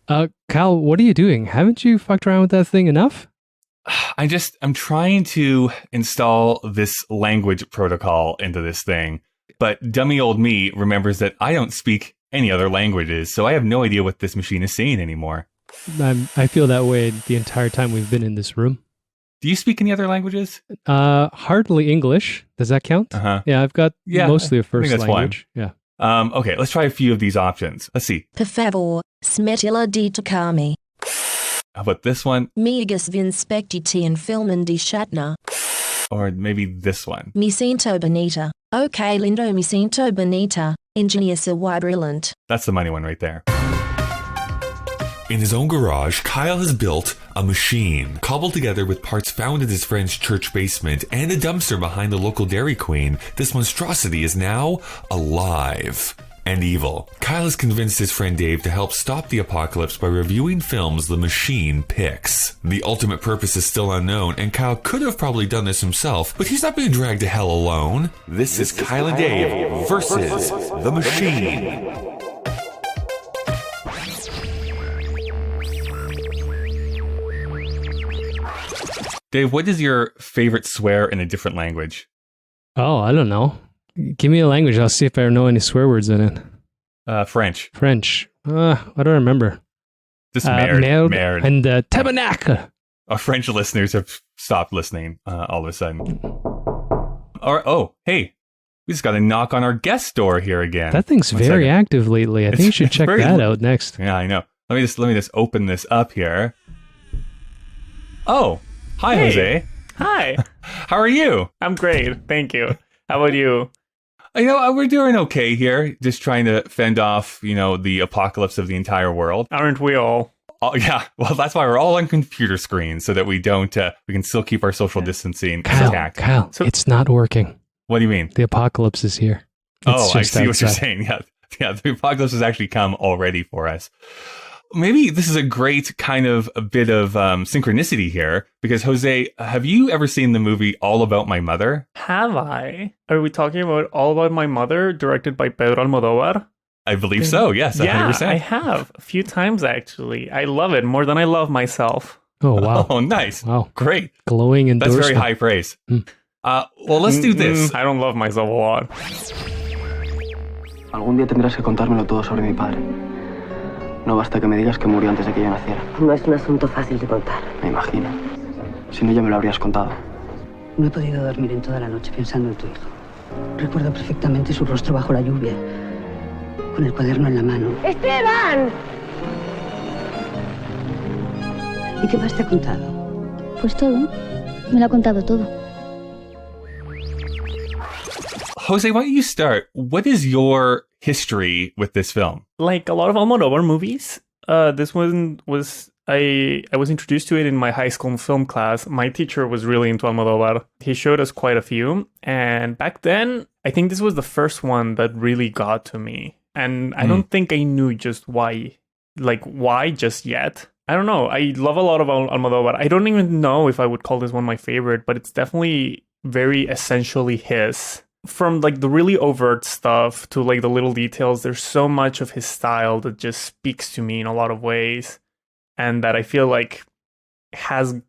Kyle, what are you doing? Haven't you fucked around with that thing enough? I'm trying to install this language protocol into this thing, but dummy old me remembers that I don't speak any other languages, so I have no idea what this machine is saying anymore. I feel that way the entire time we've been in this room. Do you speak any other languages? Hardly English. Does that count? Yeah, I've got mostly a first language. Fine. Yeah. Okay, let's try a few of these options. Let's see. Per favor, smetila di toccami. How about this one? Migas vinspectiti in filmen di Shatner. Or maybe this one. Mi sento bonita. Okay, lindo mi sento bonita. Ingenious y brilliant. That's the money one right there. In his own garage, Kyle has built a machine, cobbled together with parts found in his friend's church basement and a dumpster behind the local Dairy Queen. This monstrosity is now alive and evil. Kyle has convinced his friend Dave to help stop the apocalypse by reviewing films the machine picks. The ultimate purpose is still unknown, and Kyle could have probably done this himself, but he's not being dragged to hell alone. This is Kyle and Dave versus the machine. Dave, what is your favorite swear in a different language? Oh, I don't know. Give me a language. I'll see if I know any swear words in it. French. French. I don't remember. Just merde. And tabernacle. Our French listeners have stopped listening all of a sudden. Hey, we just got a knock on our guest door here again. That thing's very active lately. I think you should check that out next. Yeah, I know. Let me just open this up here. Oh, hi, hey. Jose. Hi. How are you? I'm great. Thank you. How about you? We're doing okay here. Just trying to fend off, the apocalypse of the entire world. Aren't we all? Oh, yeah. Well, that's why we're all on computer screens so that we don't, we can still keep our social distancing intact. Kyle, it's not working. What do you mean? The apocalypse is here. I see what you're saying. Yeah, the apocalypse has actually come already for us. Maybe this is a great kind of a bit of synchronicity here, because Jose, have you ever seen the movie All About My Mother? Have I? Are we talking about All About My Mother, directed by Pedro Almodóvar? I believe so, yes, 100%. Yeah, I have. A few times, actually. I love it more than I love myself. Oh, wow. Oh, nice. Wow. Great. Glowing endorsement. That's very high praise. Well, let's do this. I don't love myself a lot. Algún día tendrás que contármelo todo sobre mi padre. No basta que me digas que murió antes de que yo naciera. No es un asunto fácil de contar. Me imagino. Si no, ya me lo habrías contado. No he podido dormir en toda la noche pensando en tu hijo. Recuerdo perfectamente su rostro bajo la lluvia, con el cuaderno en la mano. ¡Esteban! ¿Y qué más te ha contado? Pues todo. Me lo ha contado todo. Jose, why don't you start? What is your history with this film? Like a lot of Almodóvar movies, this one was... I was introduced to it in my high school film class. My teacher was really into Almodóvar. He showed us quite a few. And back then, I think this was the first one that really got to me. And I don't think I knew just why just yet. I don't know. I love a lot of Almodóvar. I don't even know if I would call this one my favorite, but it's definitely very essentially his. From like the really overt stuff to like the little details, there's so much of his style that just speaks to me in a lot of ways. And that I feel like has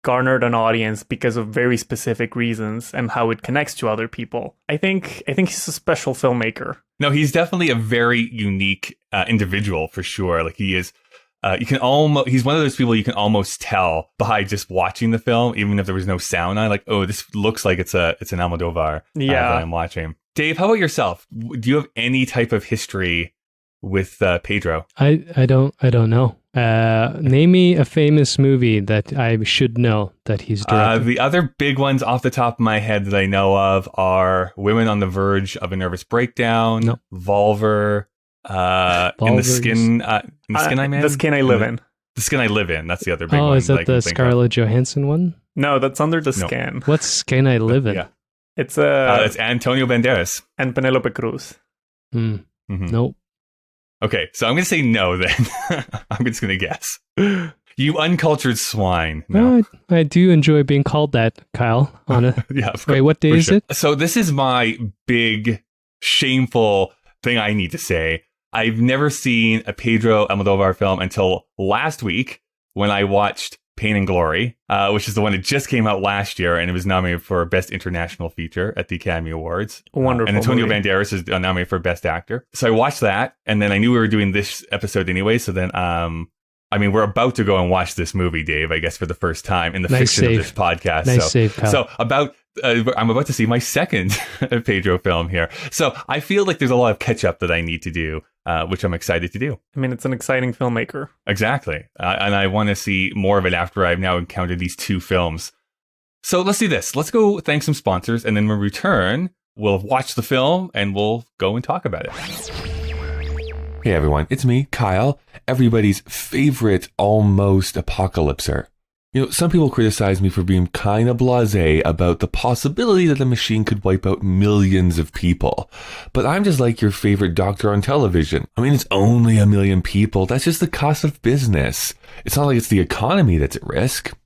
garnered an audience because of very specific reasons and how it connects to other people. I think he's a special filmmaker. No, he's definitely a very unique individual for sure. Like he is, he's one of those people you can almost tell by just watching the film, even if there was no sound on. Like, oh, this looks like it's an Almodóvar that I'm watching. Dave, how about yourself? Do you have any type of history with Pedro? I don't know. Name me a famous movie that I should know that he's directed. The other big ones off the top of my head that I know of are Women on the Verge of a Nervous Breakdown, Volver, In the Skin I'm In. The Skin I Live In. The Skin I Live In. That's the other big one. Oh, is that the Scarlett Johansson one? No, that's Under the Skin. What's Skin I Live In? Yeah. It's Antonio Banderas. And Penelope Cruz. Nope. Okay, so I'm going to say no then. I'm just going to guess. You uncultured swine. No. I do enjoy being called that, Kyle. Yeah, wait, what day is it? So this is my big, shameful thing I need to say. I've never seen a Pedro Almodovar film until last week when I watched Pain and Glory, which is the one that just came out last year, and it was nominated for Best International Feature at the Academy Awards. Wonderful. And Antonio movie. Banderas is nominated for Best Actor. So I watched that, and then I knew we were doing this episode anyway, so then, we're about to go and watch this movie, Dave, I guess, for the first time in the fiction of this podcast. Nice save, Kyle. I'm about to see my second Pedro film here. So I feel like there's a lot of catch up that I need to do, which I'm excited to do. I mean, it's an exciting filmmaker. Exactly. And I want to see more of it after I've now encountered these two films. So let's do this. Let's go thank some sponsors. And then when we return, we'll watch the film and we'll go and talk about it. Hey everyone, it's me, Kyle, everybody's favorite almost apocalypser. You know, some people criticize me for being kind of blasé about the possibility that the machine could wipe out millions of people. But I'm just like your favorite doctor on television. I mean, it's only 1 million people. That's just the cost of business. It's not like it's the economy that's at risk.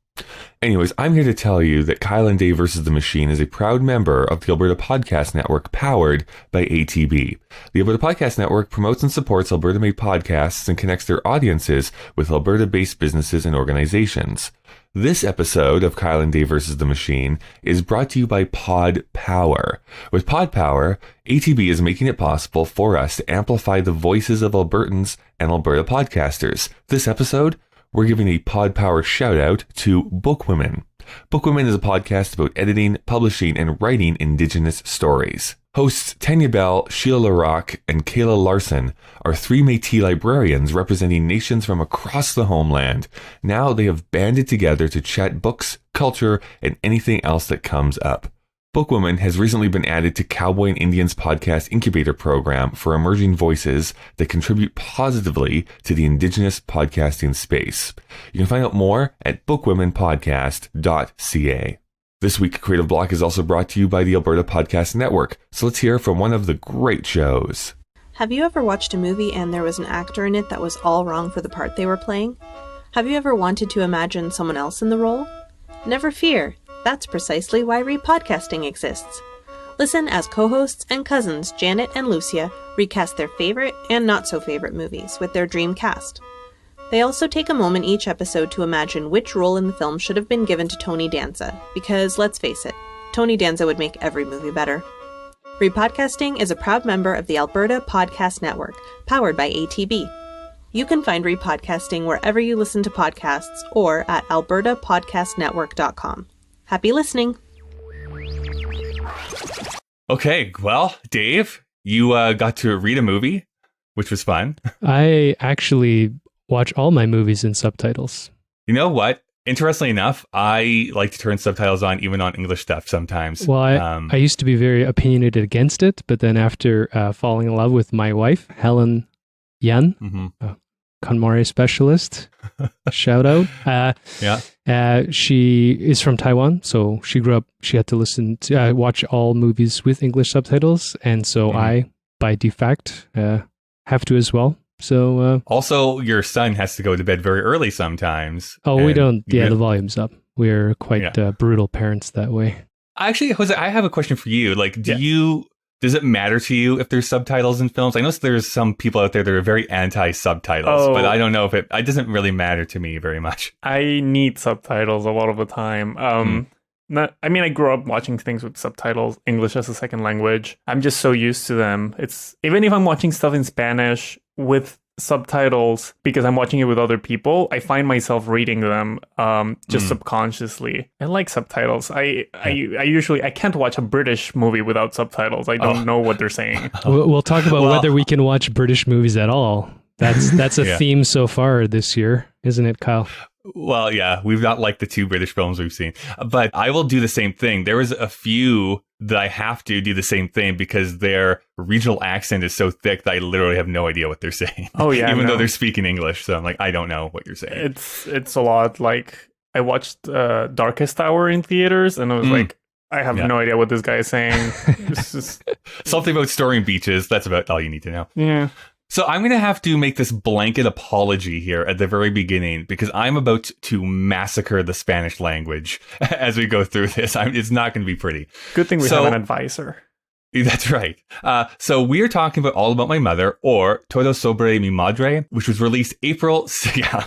Anyways, I'm here to tell you that Kyle and Dave vs. the Machine is a proud member of the Alberta Podcast Network powered by ATB. The Alberta Podcast Network promotes and supports Alberta-made podcasts and connects their audiences with Alberta-based businesses and organizations. This episode of Kyle and Dave vs. the Machine is brought to you by Pod Power. With Pod Power, ATB is making it possible for us to amplify the voices of Albertans and Alberta podcasters. This episode, we're giving a Pod Power shout out to Bookwomen. Bookwomen is a podcast about editing, publishing, and writing Indigenous stories. Hosts Tanya Bell, Sheila Larocque, and Kayla Larson are 3 Métis librarians representing nations from across the homeland. Now they have banded together to chat books, culture, and anything else that comes up. Bookwoman has recently been added to Cowboy and Indians podcast incubator program for emerging voices that contribute positively to the Indigenous podcasting space. You can find out more at bookwomenpodcast.ca. This week, Creative Block is also brought to you by the Alberta Podcast Network. So let's hear from one of the great shows. Have you ever watched a movie and there was an actor in it that was all wrong for the part they were playing? Have you ever wanted to imagine someone else in the role? Never fear. That's precisely why repodcasting exists. Listen as co-hosts and cousins Janet and Lucia recast their favorite and not-so-favorite movies with their dream cast. They also take a moment each episode to imagine which role in the film should have been given to Tony Danza, because, let's face it, Tony Danza would make every movie better. Repodcasting is a proud member of the Alberta Podcast Network, powered by ATB. You can find repodcasting wherever you listen to podcasts or at albertapodcastnetwork.com. Happy listening. Okay, well, Dave, you got to read a movie, which was fun. I actually watch all my movies in subtitles. You know what? Interestingly enough, I like to turn subtitles on even on English stuff sometimes. Well, I used to be very opinionated against it, but then after falling in love with my wife, Helen Yan, KonMari specialist, shout out. She is from Taiwan, so she grew up, she had to watch all movies with English subtitles, and so I, by defact, have to as well. So also, your son has to go to bed very early sometimes. Oh, we don't. Yeah, the volume's up. We're quite brutal parents that way. Actually, Jose, I have a question for you. Like, does it matter to you if there's subtitles in films? I know there's some people out there that are very anti-subtitles, but I don't know if it doesn't really matter to me very much. I need subtitles a lot of the time. I grew up watching things with subtitles, English as a second language. I'm just so used to them. It's even if I'm watching stuff in Spanish with subtitles, because I'm watching it with other people, I find myself reading them just subconsciously. I like subtitles. I can't watch a British movie without subtitles. I don't know what they're saying. We'll talk about whether we can watch British movies at all. That's a theme so far this year, isn't it, Kyle? Well, yeah, we've not liked the 2 British films we've seen, but I will do the same thing. There is a few that I have to do the same thing because their regional accent is so thick that I literally have no idea what they're saying. Oh yeah, even though they're speaking English, so I'm like, I don't know what you're saying. It's a lot. Like, I watched Darkest Hour in theaters, and I was like, I have no idea what this guy is saying. It's just something about storing beaches. That's about all you need to know. Yeah. So I'm going to have to make this blanket apology here at the very beginning because I'm about to massacre the Spanish language as we go through this. It's not going to be pretty. Good thing we have an advisor. That's right. So we are talking about All About My Mother, or Todo Sobre Mi Madre, which was released April 16th,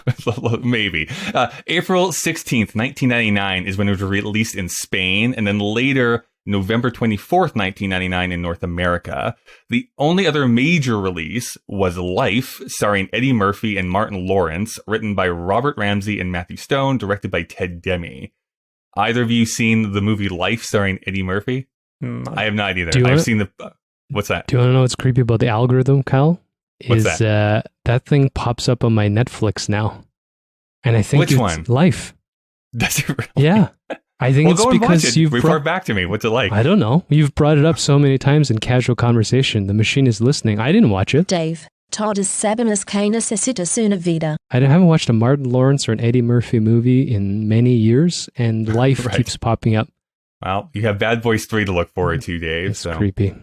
1999 is when it was released in Spain, and then later November 24th, 1999 in North America. The only other major release was Life, starring Eddie Murphy and Martin Lawrence, written by Robert Ramsey and Matthew Stone, directed by Ted Demme. Either of you seen the movie Life starring Eddie Murphy? I have not either. I've seen the... what's that? Do you want to know what's creepy about the algorithm, Kyle? What's that? That thing pops up on my Netflix now. And I think Which it's one? Life. Does it really? Yeah. I think it's go and because watch it. you've Report back to me. What's it like? I don't know. You've brought it up so many times in casual conversation. The machine is listening. I didn't watch it. Dave, todas sabemos que necesitas una vida. I haven't watched a Martin Lawrence or an Eddie Murphy movie in many years, and Life Right. keeps popping up. Well, you have Bad Boys 3 to look forward to, Dave. It's creepy.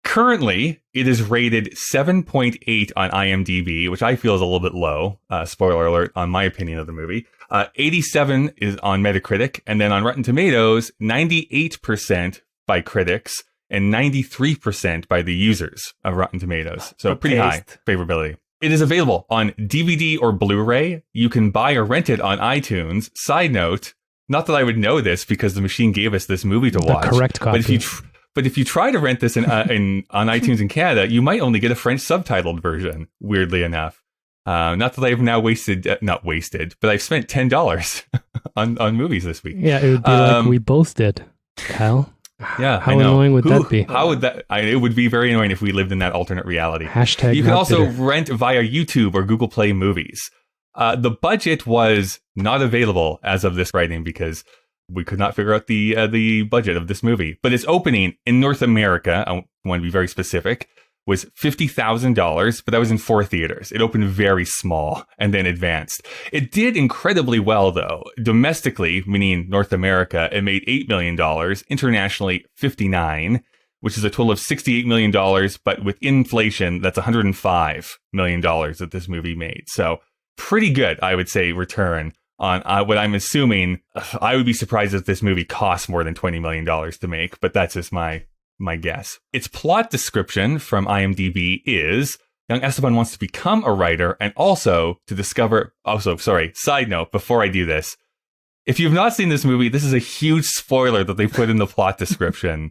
Currently, it is rated 7.8 on IMDb, which I feel is a little bit low. Spoiler alert on my opinion of the movie. 87 is on Metacritic, and then on Rotten Tomatoes, 98% by critics and 93% by the users of Rotten Tomatoes. So pretty high favorability. It is available on DVD or Blu-ray. You can buy or rent it on iTunes. Side note, not that I would know this because the machine gave us this movie to watch. The correct copy. But if you try to rent this on iTunes in Canada, you might only get a French subtitled version, weirdly enough. Not that I've now not wasted, but I've spent $10 on movies this week. Yeah, it would be like we both did, Kyle. Yeah, how annoying would that be? How would that? It would be very annoying if we lived in that alternate reality. Hashtag you can also bitter. rent via YouTube or Google Play Movies. The budget was not available as of this writing because we could not figure out the budget of this movie. But its opening in North America, I want to be very specific, was $50,000, but that was in 4 theaters. It opened very small and then advanced. It did incredibly well, though. Domestically, meaning North America, it made $8 million. Internationally, $59, which is a total of $68 million. But with inflation, that's $105 million that this movie made. So pretty good, I would say, return on what I'm assuming. I would be surprised if this movie costs more than $20 million to make, but that's just my guess. Its plot description from IMDb is young Esteban wants to become a writer and also to discover... side note, before I do this, if you've not seen this movie, this is a huge spoiler that they put in the plot description.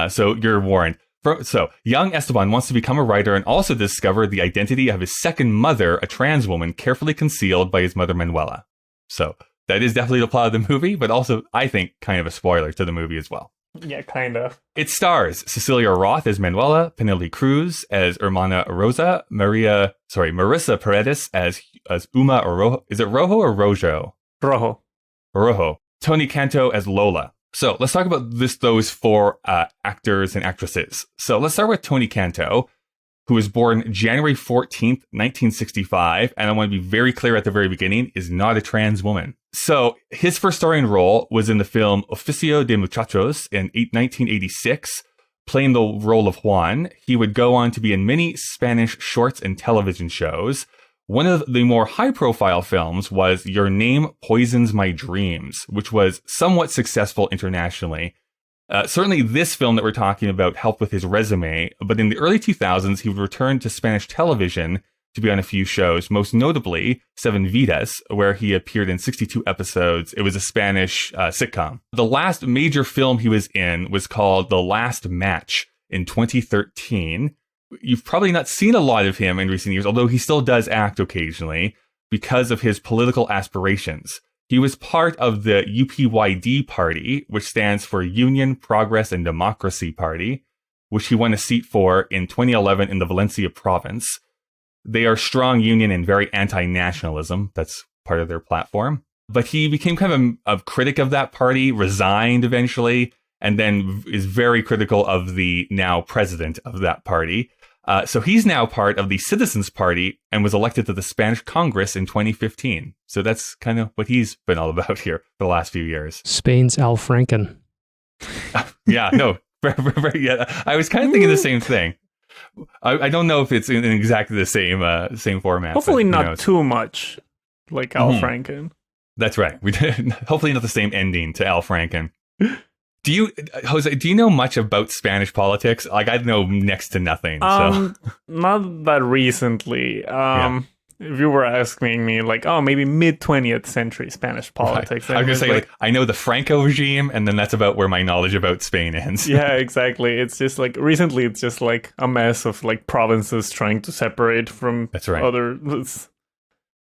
So you're warned. So young Esteban wants to become a writer and also discover the identity of his second mother, a trans woman carefully concealed by his mother Manuela. So that is definitely the plot of the movie, but also, I think, kind of a spoiler to the movie as well. Yeah, kind of. It stars Cecilia Roth as Manuela, Penelope Cruz as Hermana Rosa, Marissa Paredes as Uma Rojo. Is it Rojo or Rojo? Rojo. Tony Canto as Lola. So let's talk about those 4 actors and actresses. So let's start with Tony Canto, who was born January 14th, 1965, and I want to be very clear at the very beginning, is not a trans woman. So his first starring role was in the film Oficio de Muchachos in 1986, playing the role of Juan. He would go on to be in many Spanish shorts and television shows. One of the more high-profile films was Your Name Poisons My Dreams, which was somewhat successful internationally. Certainly this film that we're talking about helped with his resume, but in the early 2000s, he would return to Spanish television to be on a few shows, most notably Seven Vidas, where he appeared in 62 episodes. It was a Spanish sitcom. The last major film he was in was called The Last Match in 2013. You've probably not seen a lot of him in recent years, although he still does act occasionally because of his political aspirations. He was part of the UPYD party, which stands for Union, Progress, and Democracy Party, which he won a seat for in 2011 in the Valencia province. They are strong union and very anti-nationalism. That's part of their platform. But he became kind of a critic of that party, resigned eventually, and then is very critical of the now president of that party. So he's now part of the Citizens Party and was elected to the Spanish Congress in 2015. So that's kind of what he's been all about here for the last few years. Spain's Al Franken. Yeah, no. Yeah, I was kind of thinking the same thing. I don't know if it's in exactly the same format. Hopefully not too much like Al Franken. That's right. Hopefully not the same ending to Al Franken. Do you, Jose, do you know much about Spanish politics? Like, I know next to nothing. So. Not that recently. If you were asking me, like, maybe mid-20th century Spanish politics. Right. I was going to say, I know the Franco regime, and then that's about where my knowledge about Spain ends. Yeah, exactly. It's just like, recently, it's just like a mess of like provinces trying to separate from other.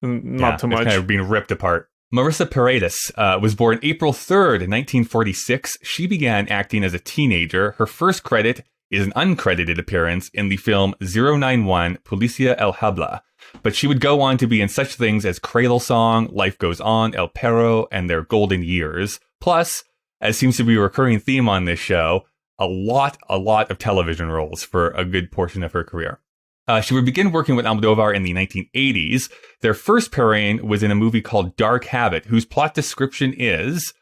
Not too much. Kind of being ripped apart. Marissa Paredes was born April 3rd, 1946. She began acting as a teenager. Her first credit is an uncredited appearance in the film 091 Policia El Habla. But she would go on to be in such things as Cradle Song, Life Goes On, El Perro, and Their Golden Years. Plus, as seems to be a recurring theme on this show, a lot of television roles for a good portion of her career. She would begin working with Almodovar in the 1980s. Their first pairing was in a movie called Dark Habit, whose plot description is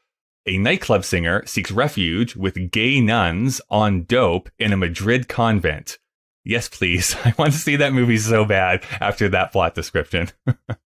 a nightclub singer seeks refuge with gay nuns on dope in a Madrid convent. Yes, please. I want to see that movie so bad after that plot description.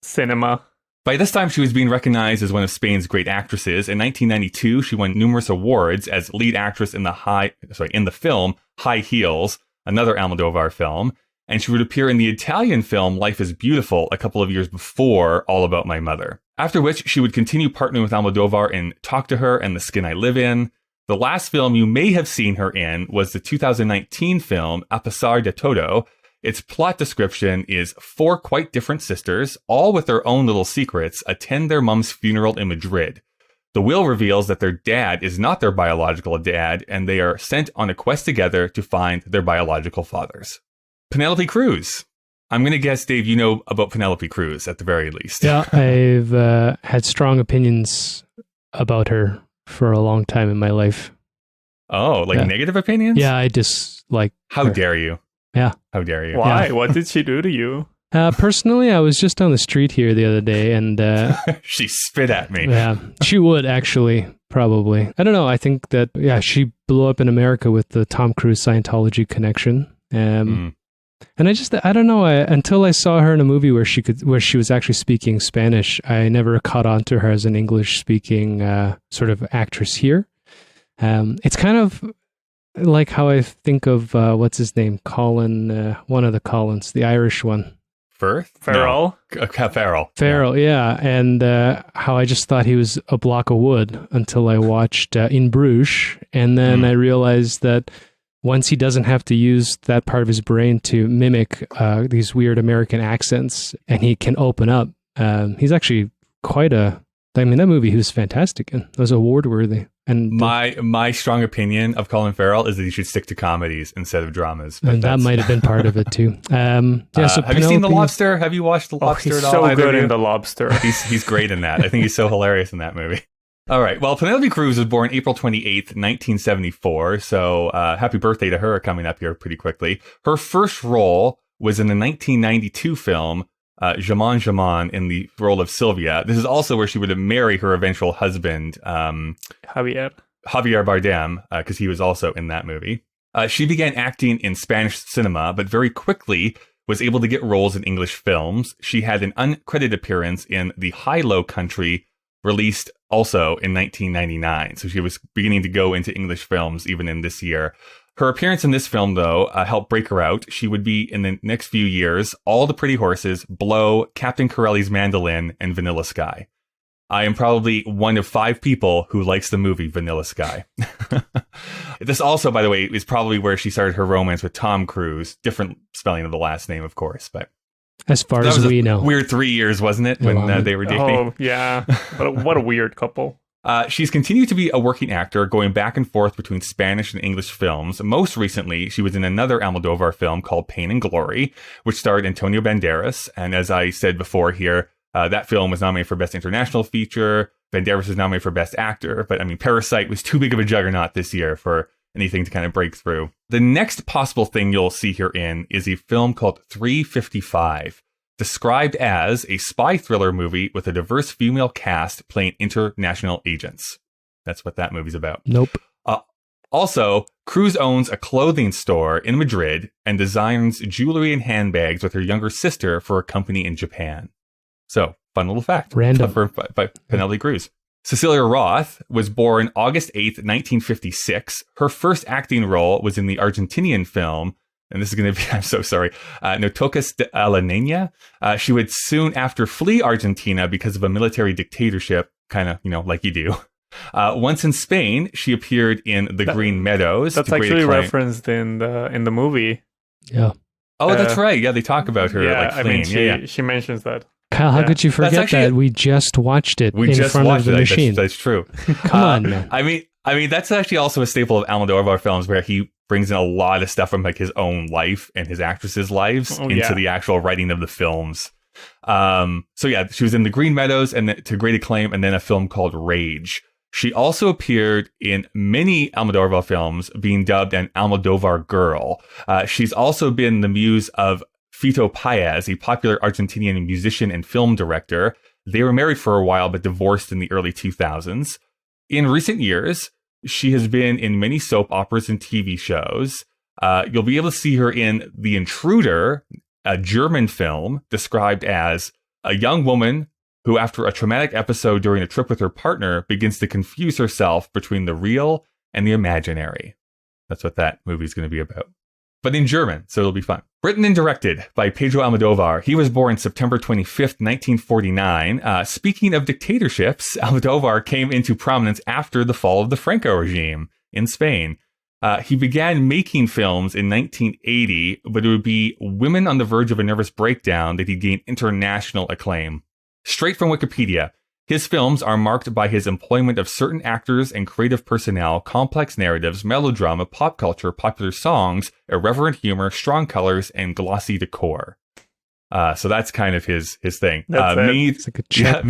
Cinema. By this time, she was being recognized as one of Spain's great actresses. In 1992, she won numerous awards as lead actress in the film High Heels, another Almodovar film. And she would appear in the Italian film Life is Beautiful a couple of years before All About My Mother. After which, she would continue partnering with Almodovar in Talk to Her and The Skin I Live In. The last film you may have seen her in was the 2019 film A Pesar de Todo. Its plot description is 4 quite different sisters, all with their own little secrets, attend their mom's funeral in Madrid. The will reveals that their dad is not their biological dad, and they are sent on a quest together to find their biological fathers. Penelope Cruz. I'm going to guess, Dave, you know about Penelope Cruz at the very least. Yeah, I've had strong opinions about her for a long time in my life. Oh, negative opinions? Yeah, I just like. How dare you? Yeah. How dare you? Why? Yeah. What did she do to you? Personally, I was just on the street here the other day and... she spit at me. Yeah, she would actually, probably. I don't know, I think that, she blew up in America with the Tom Cruise Scientology connection. And I don't know, until I saw her in a movie where she was actually speaking Spanish, I never caught on to her as an English-speaking sort of actress here. It's kind of like how I think of, what's his name? Colin, one of the Collins, the Irish one. Farrell? No. Farrell. Farrell, yeah. And how I just thought he was a block of wood until I watched In Bruges. And then I realized that once he doesn't have to use that part of his brain to mimic these weird American accents, and he can open up, he's actually that movie he was fantastic in. It was award-worthy. And my strong opinion of Colin Farrell is that he should stick to comedies instead of dramas. And that might have been part of it too. So have you seen The Lobster? Have you watched The Lobster he's at all? So good in The Lobster. He's great in that. I think he's so hilarious in that movie. All right. Well, Penelope Cruz was born April 28th, 1974. So happy birthday to her coming up here pretty quickly. Her first role was in the 1992 film Jaman Jaman in the role of Sylvia. This is also where she would marry her eventual husband, Javier Bardem, because he was also in that movie. She began acting in Spanish cinema, but very quickly was able to get roles in English films. She had an uncredited appearance in The High-Low Country, released also in 1999. So she was beginning to go into English films even in this year. Her appearance in this film, though, helped break her out. She would be, in the next few years, All the Pretty Horses, Blow, Captain Corelli's Mandolin, and Vanilla Sky. I am probably one of 5 people who likes the movie Vanilla Sky. This also, by the way, is probably where she started her romance with Tom Cruise. Different spelling of the last name, of course, but... As far as we know. Weird 3 years, wasn't it, when they were dating? Oh, yeah. What a weird couple. She's continued to be a working actor, going back and forth between Spanish and English films. Most recently, she was in another Almodovar film called Pain and Glory, which starred Antonio Banderas. And as I said before here, that film was nominated for Best International Feature. Banderas was nominated for Best Actor. But, Parasite was too big of a juggernaut this year for anything to kind of break through. The next possible thing you'll see her in is a film called 355. Described as a spy thriller movie with a diverse female cast playing international agents. That's what that movie's about. Nope. Also, Cruz owns a clothing store in Madrid and designs jewelry and handbags with her younger sister for a company in Japan. So, fun little fact. Random. By Penelope Cruz. Cecilia Roth was born August 8th, 1956. Her first acting role was in the Argentinian film, and this is going to be, I'm so sorry, No Tocas a la Niña. She would soon after flee Argentina because of a military dictatorship, kind of, like you do. Once in Spain, she appeared in The Green Meadows. That's actually referenced in the movie. Yeah. Oh, that's right. Yeah, they talk about her fleeing. She mentions that. Kyle, how could you forget that? We just watched it in front of the machine. That's true. Come on, man. I mean, that's actually also a staple of Almodovar films, where he brings in a lot of stuff from like his own life and his actresses' lives into the actual writing of the films. So yeah, she was in The Green Meadows and to great acclaim, and then a film called Rage. She also appeared in many Almodovar films, being dubbed an Almodovar girl. She's also been the muse of Fito Páez, a popular Argentinian musician and film director. They were married for a while, but divorced in the early 2000s. In recent years, she has been in many soap operas and TV shows. You'll be able to see her in The Intruder, a German film described as a young woman who, after a traumatic episode during a trip with her partner, begins to confuse herself between the real and the imaginary. That's what that movie is going to be about. But in German, so it'll be fun. Written and directed by Pedro Almodovar. He was born September 25th, 1949. Speaking of dictatorships, Almodovar came into prominence after the fall of the Franco regime in Spain. He began making films in 1980, but it would be Women on the Verge of a Nervous Breakdown that he gained international acclaim. Straight from Wikipedia, his films are marked by his employment of certain actors and creative personnel, complex narratives, melodrama, pop culture, popular songs, irreverent humor, strong colors, and glossy decor. So that's kind of his thing. It's like a check,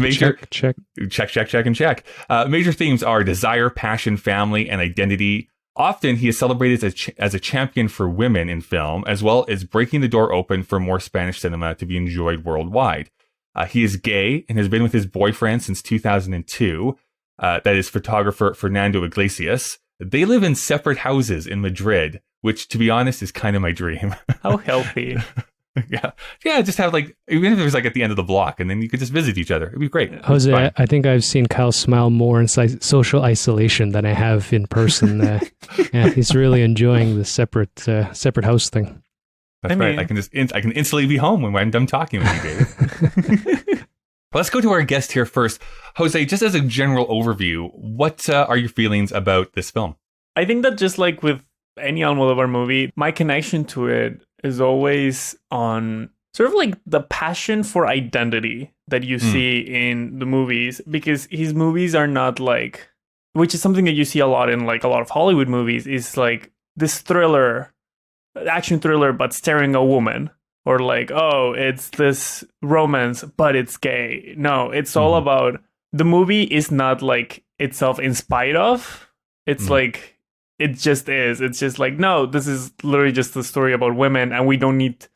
check. Major themes are desire, passion, family, and identity. Often he is celebrated as a champion for women in film, as well as breaking the door open for more Spanish cinema to be enjoyed worldwide. He is gay and has been with his boyfriend since 2002. That is photographer Fernando Iglesias. They live in separate houses in Madrid, which, to be honest, is kind of my dream. How healthy. Yeah. Just have even if it was at the end of the block, and then you could just visit each other. It'd be great. Jose, I think I've seen Kyle smile more in social isolation than I have in person. He's really enjoying the separate house thing. That's right. I can instantly be home when I'm done talking with you, David. Let's go to our guest here first. Jose, just as a general overview, what are your feelings about this film? I think that just like with any Almodovar movie, my connection to it is always on sort of like the passion for identity that you see in the movies, because his movies are not like, which is something that you see a lot in like a lot of Hollywood movies, is like this action thriller, but starring a woman, or like, oh, it's this romance, but it's gay. No, it's all about, the movie is not like itself in spite of. It's like, it just is. It's just like, no, this is literally just a story about women, and we don't need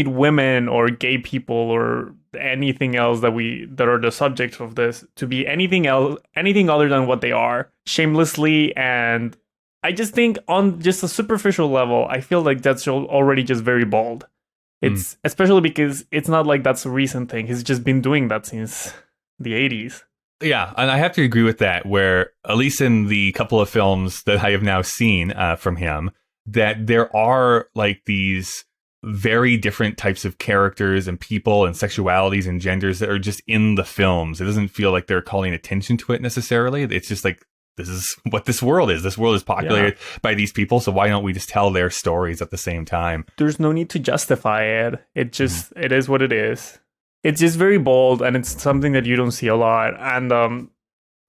women or gay people or anything else that are the subject of this to be anything other than what they are, shamelessly. And I just think on just a superficial level, I feel like that's already just very bold. It's especially because it's not like that's a recent thing. He's just been doing that since the 80s. Yeah, and I have to agree with that, where at least in the couple of films that I have now seen from him, that there are like these very different types of characters and people and sexualities and genders that are just in the films. It doesn't feel like they're calling attention to it necessarily. It's just like, this is what this world is. This world is populated by these people, so why don't we just tell their stories at the same time? There's no need to justify it. It just, it is what it is. It's just very bold, and it's something that you don't see a lot. And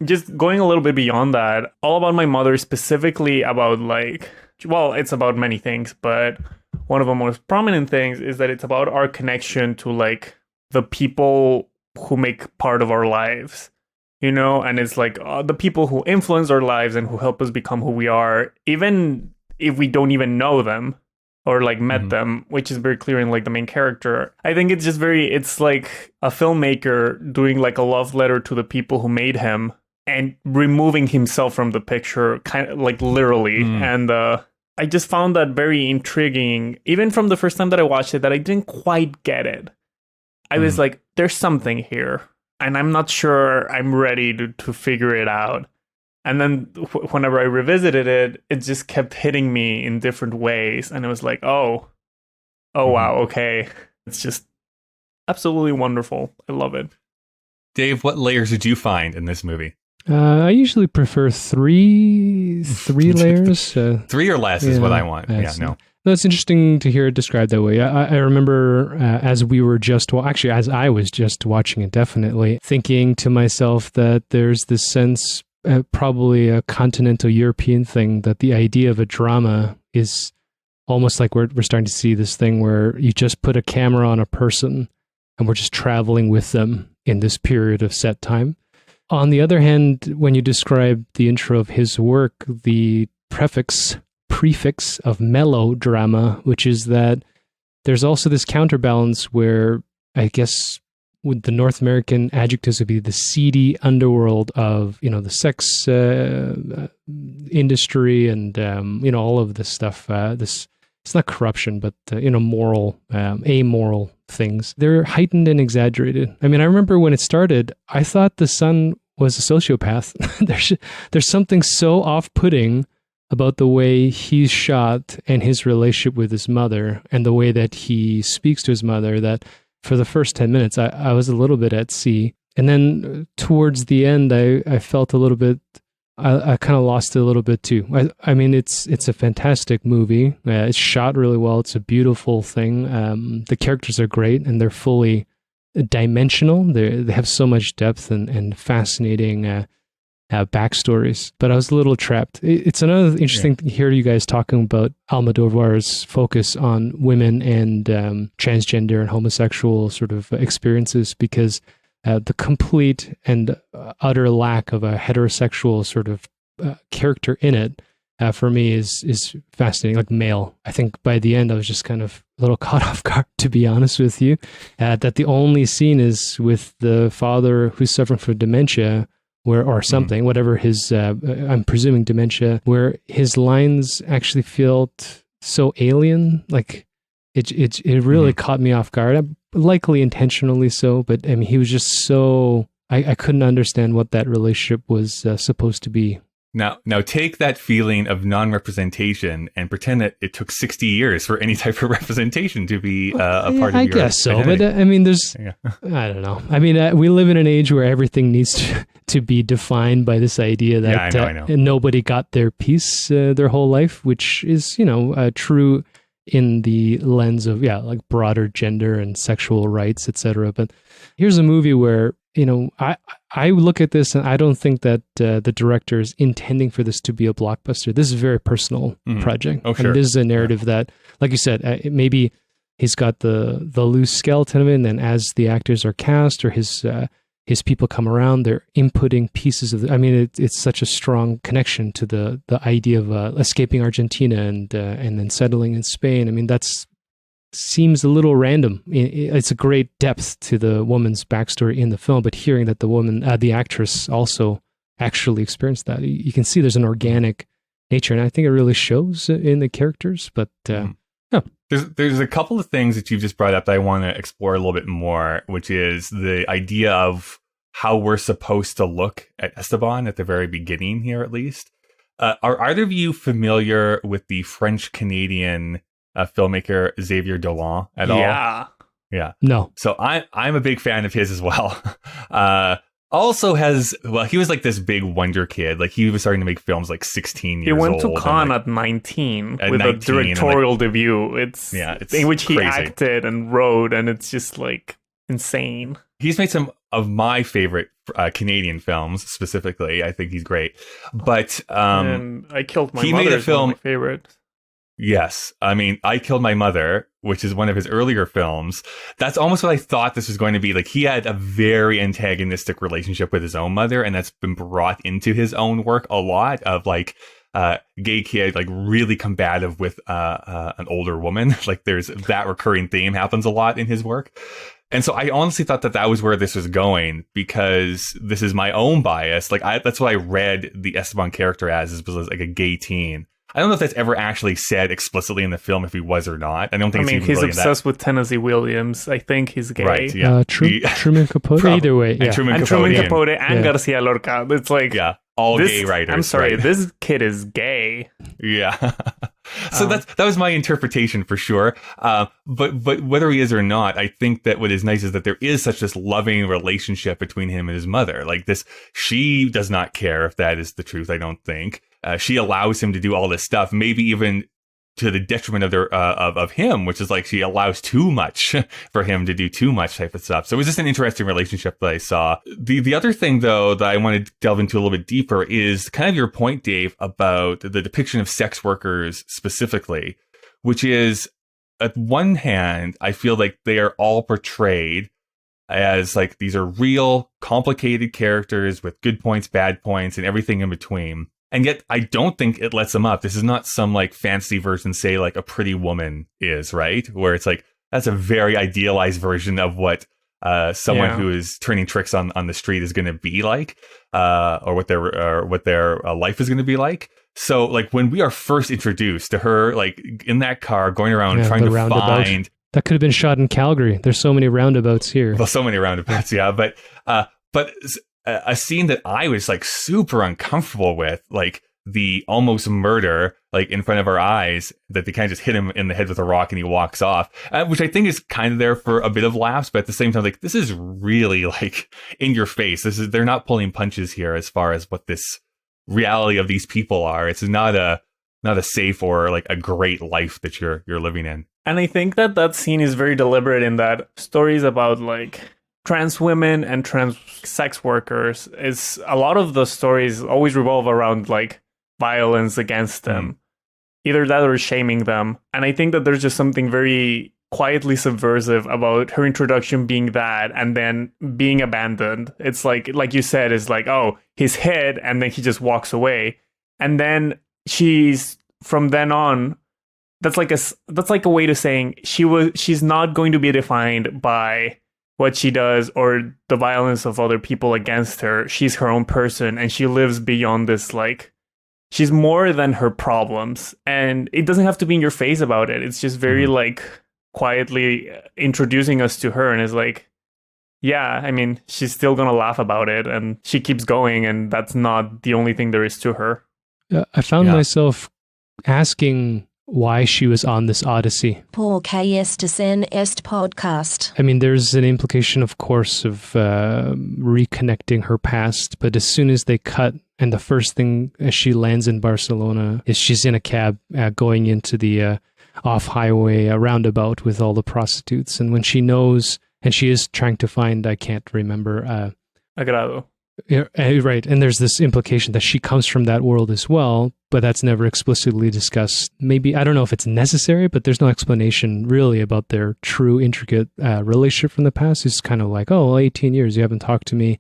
just going a little bit beyond that, All About My Mother, specifically about like, well, it's about many things, but one of the most prominent things is that it's about our connection to like the people who make part of our lives. You know, and it's like the people who influence our lives and who help us become who we are, even if we don't even know them or like met them, which is very clear in like the main character. I think it's just it's like a filmmaker doing like a love letter to the people who made him and removing himself from the picture, kind of like literally. And I just found that very intriguing, even from the first time that I watched it, that I didn't quite get it. I was like, there's something here. and I'm not sure I'm ready to figure it out. And then whenever I revisited it, it just kept hitting me in different ways. And it was like, oh, wow, okay. It's just absolutely wonderful. I love it. Dave, what layers did you find in this movie? I usually prefer three layers. 3 or less is what I want. Yeah, no. No, it's interesting to hear it described that way. I remember as I was just watching it, definitely thinking to myself that there's this sense, probably a continental European thing, that the idea of a drama is almost like we're starting to see this thing where you just put a camera on a person and we're just traveling with them in this period of set time. On the other hand, when you describe the intro of his work, the prefix of melodrama, which is that there's also this counterbalance where I guess with the North American adjectives would be the seedy underworld of, the sex industry and, all of this stuff. It's not corruption, but, moral, amoral things. They're heightened and exaggerated. I mean, I remember when it started, I thought the son was a sociopath. There's something so off-putting about the way he's shot and his relationship with his mother and the way that he speaks to his mother that for the first 10 minutes, I was a little bit at sea. And then towards the end, I felt a little bit, I kind of lost it a little bit too. I mean, it's a fantastic movie. It's shot really well. It's a beautiful thing. The characters are great and they're fully dimensional. They have so much depth and fascinating backstories, but I was a little trapped. It's another interesting thing to hear you guys talking about Almodovar's focus on women and transgender and homosexual sort of experiences, because the complete and utter lack of a heterosexual sort of character in it, for me is fascinating, like male. I think by the end I was just kind of a little caught off guard, to be honest with you, that the only scene is with the father who's suffering from dementia, or something, whatever his, I'm presuming dementia, where his lines actually felt so alien. Like it really caught me off guard, likely intentionally so, but I mean, he was just so, I couldn't understand what that relationship was supposed to be. Now take that feeling of non-representation and pretend that it took 60 years for any type of representation to be a part of your identity. I guess so, but I mean, I don't know. I mean, we live in an age where everything needs to be defined by this idea that I know. Nobody got their piece their whole life, which is, true in the lens of, like broader gender and sexual rights, etc. But here's a movie where, I look at this and I don't think that the director is intending for this to be a blockbuster. This is a very personal project. Oh, sure. And this is a narrative that, like you said, maybe he's got the loose skeleton of it, and then as the actors are cast or his people come around, they're inputting pieces of it's such a strong connection to the idea of escaping Argentina and then settling in Spain. I mean, that's seems a little random. It's a great depth to the woman's backstory in the film, but hearing that the woman, the actress, also actually experienced that, you can see there's an organic nature, and I think it really shows in the characters. But there's a couple of things that you've just brought up that I want to explore a little bit more, which is the idea of how we're supposed to look at Esteban at the very beginning here, at least. Are either of you familiar with the French-Canadian filmmaker Xavier Dolan at all? Yeah. No. So I'm a big fan of his as well. Also he was like this big wonder kid. Like he was starting to make films like 16 years old. He went to Cannes at 19 with a directorial debut. It's in which he acted and wrote, and it's just like insane. He's made some of my favorite Canadian films specifically. I think he's great. But and I Killed My Mother is one of my favorite. Yes. I mean, I Killed My Mother, which is one of his earlier films. That's almost what I thought this was going to be. Like, he had a very antagonistic relationship with his own mother, and that's been brought into his own work a lot, of like gay kid, like really combative with an older woman. Like there's that recurring theme happens a lot in his work. And so I honestly thought that was where this was going, because this is my own bias. Like that's what I read the Esteban character as, was like a gay teen. I don't know if that's ever actually said explicitly in the film, if he was or not. I don't think it's he's really obsessed with Tennessee Williams. I think he's gay. Right, yeah. Truman Capote. Either way, yeah. And Truman Capote and Garcia Lorca. It's like, all gay writers. I'm sorry, right? This kid is gay. Yeah. So that was my interpretation for sure. But whether he is or not, I think that what is nice is that there is such this loving relationship between him and his mother. Like this, she does not care if that is the truth. I don't think she allows him to do all this stuff, maybe even to the detriment of their of him, which is like she allows too much for him to do too much type of stuff. So it was just an interesting relationship that I saw. The other thing, though, that I wanted to delve into a little bit deeper is kind of your point, Dave, about the depiction of sex workers specifically, which is, at one hand, I feel like they are all portrayed as like these are real, complicated characters with good points, bad points, and everything in between. And yet, I don't think it lets them up. This is not some like fancy version, say like a Pretty Woman is, right? Where it's like, that's a very idealized version of what someone who is turning tricks on the street is going to be like, or what their life is going to be like. So like when we are first introduced to her, like in that car going around trying to find. That could have been shot in Calgary. There's so many roundabouts here. Well, so many roundabouts, yeah. But a scene that I was like super uncomfortable with, like the almost murder, like in front of our eyes, that they kind of just hit him in the head with a rock and he walks off, which I think is kind of there for a bit of laughs, but at the same time, like this is really like in your face. They're not pulling punches here as far as what this reality of these people are. It's not a safe or like a great life that you're living in. And I think that scene is very deliberate in that stories about like trans women and trans sex workers, is a lot of the stories always revolve around like violence against them, either that or shaming them. And I think that there's just something very quietly subversive about her introduction being that and then being abandoned. It's like you said, is like, oh, he's hit and then he just walks away. And then she's, from then on, that's like a way to saying she's not going to be defined by what she does or the violence of other people against her. She's her own person and she lives beyond this, like she's more than her problems. And it doesn't have to be in your face about it. It's just very like quietly introducing us to her and is like, yeah, I mean, she's still going to laugh about it and she keeps going and that's not the only thing there is to her. I found myself asking why she was on this odyssey. Por qué estás en este podcast? I mean, there's an implication, of course, of reconnecting her past, but as soon as they cut, and the first thing as she lands in Barcelona is she's in a cab going into the off-highway roundabout with all the prostitutes, and when she knows, and she is trying to find, I can't remember... Agrado. Yeah, right, and there's this implication that she comes from that world as well, but that's never explicitly discussed. Maybe, I don't know if it's necessary, but there's no explanation really about their true intricate relationship from the past. It's kind of like, oh, well, 18 years, you haven't talked to me.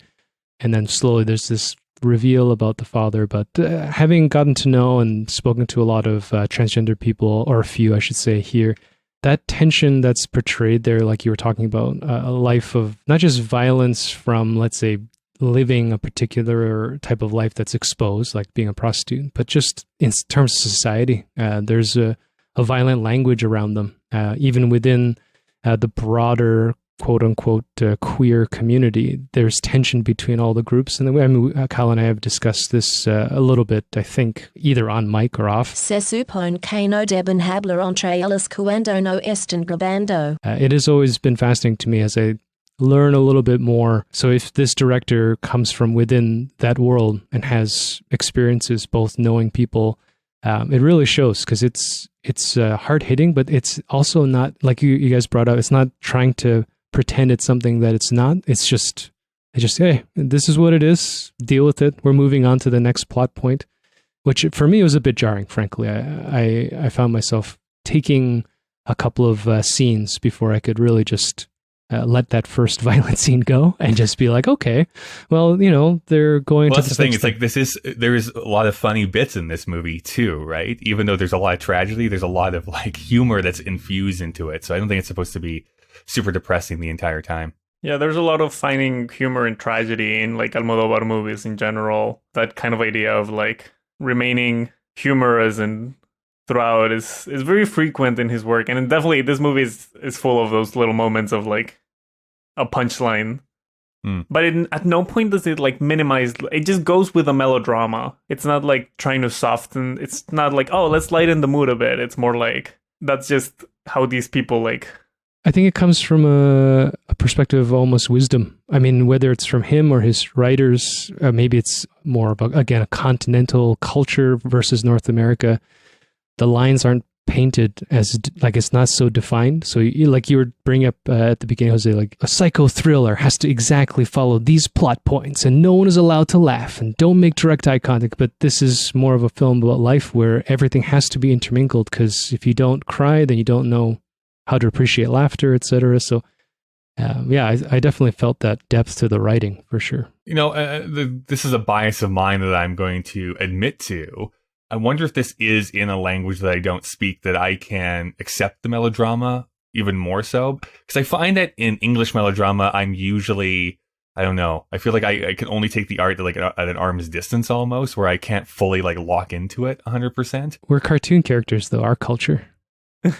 And then slowly there's this reveal about the father. But having gotten to know and spoken to a lot of transgender people, or a few, I should say, here, that tension that's portrayed there, like you were talking about, a life of not just violence from, let's say, living a particular type of life that's exposed, like being a prostitute, but just in terms of society, there's a violent language around them, even within the broader quote-unquote queer community. There's tension between all the groups, and I mean, Kyle and I have discussed this a little bit, I think, either on mic or off. Se supone que no deben hablar entre ellos cuando no están grabando. It has always been fascinating to me as I learn a little bit more. So if this director comes from within that world and has experiences both knowing people, it really shows, because it's hard-hitting, but it's also not, like you guys brought up, it's not trying to pretend it's something that it's not. It's just, hey, this is what it is. Deal with it. We're moving on to the next plot point, which for me was a bit jarring, frankly. I found myself taking a couple of scenes before I could really just let that first violent scene go and just be like, okay, well, you know, they're going to... That's the thing. It's like, there is a lot of funny bits in this movie too, right? Even though there's a lot of tragedy, there's a lot of like humor that's infused into it. So I don't think it's supposed to be super depressing the entire time. Yeah, there's a lot of finding humor and tragedy in like Almodovar movies in general. That kind of idea of like remaining humorous and throughout is very frequent in his work, and definitely this movie is full of those little moments of like a punchline. But at no point does it like minimize. It just goes with a melodrama. It's not like trying to soften. It's not like, oh, let's lighten the mood a bit. It's more like that's just how these people like. I think it comes from a perspective of almost wisdom. I mean, whether it's from him or his writers, maybe it's more about, again, a continental culture versus North America. The lines aren't painted as like it's not so defined. So like you were bringing up at the beginning, Jose, like a psycho thriller has to exactly follow these plot points and no one is allowed to laugh and don't make direct eye contact. But this is more of a film about life where everything has to be intermingled, because if you don't cry, then you don't know how to appreciate laughter, etc. So I definitely felt that depth to the writing for sure. This is a bias of mine that I'm going to admit to. I wonder if this is in a language that I don't speak, that I can accept the melodrama even more so. Because I find that in English melodrama, I'm usually, I don't know, I feel like I can only take the art like at an arm's distance almost, where I can't fully like lock into it 100%. We're cartoon characters though, our culture.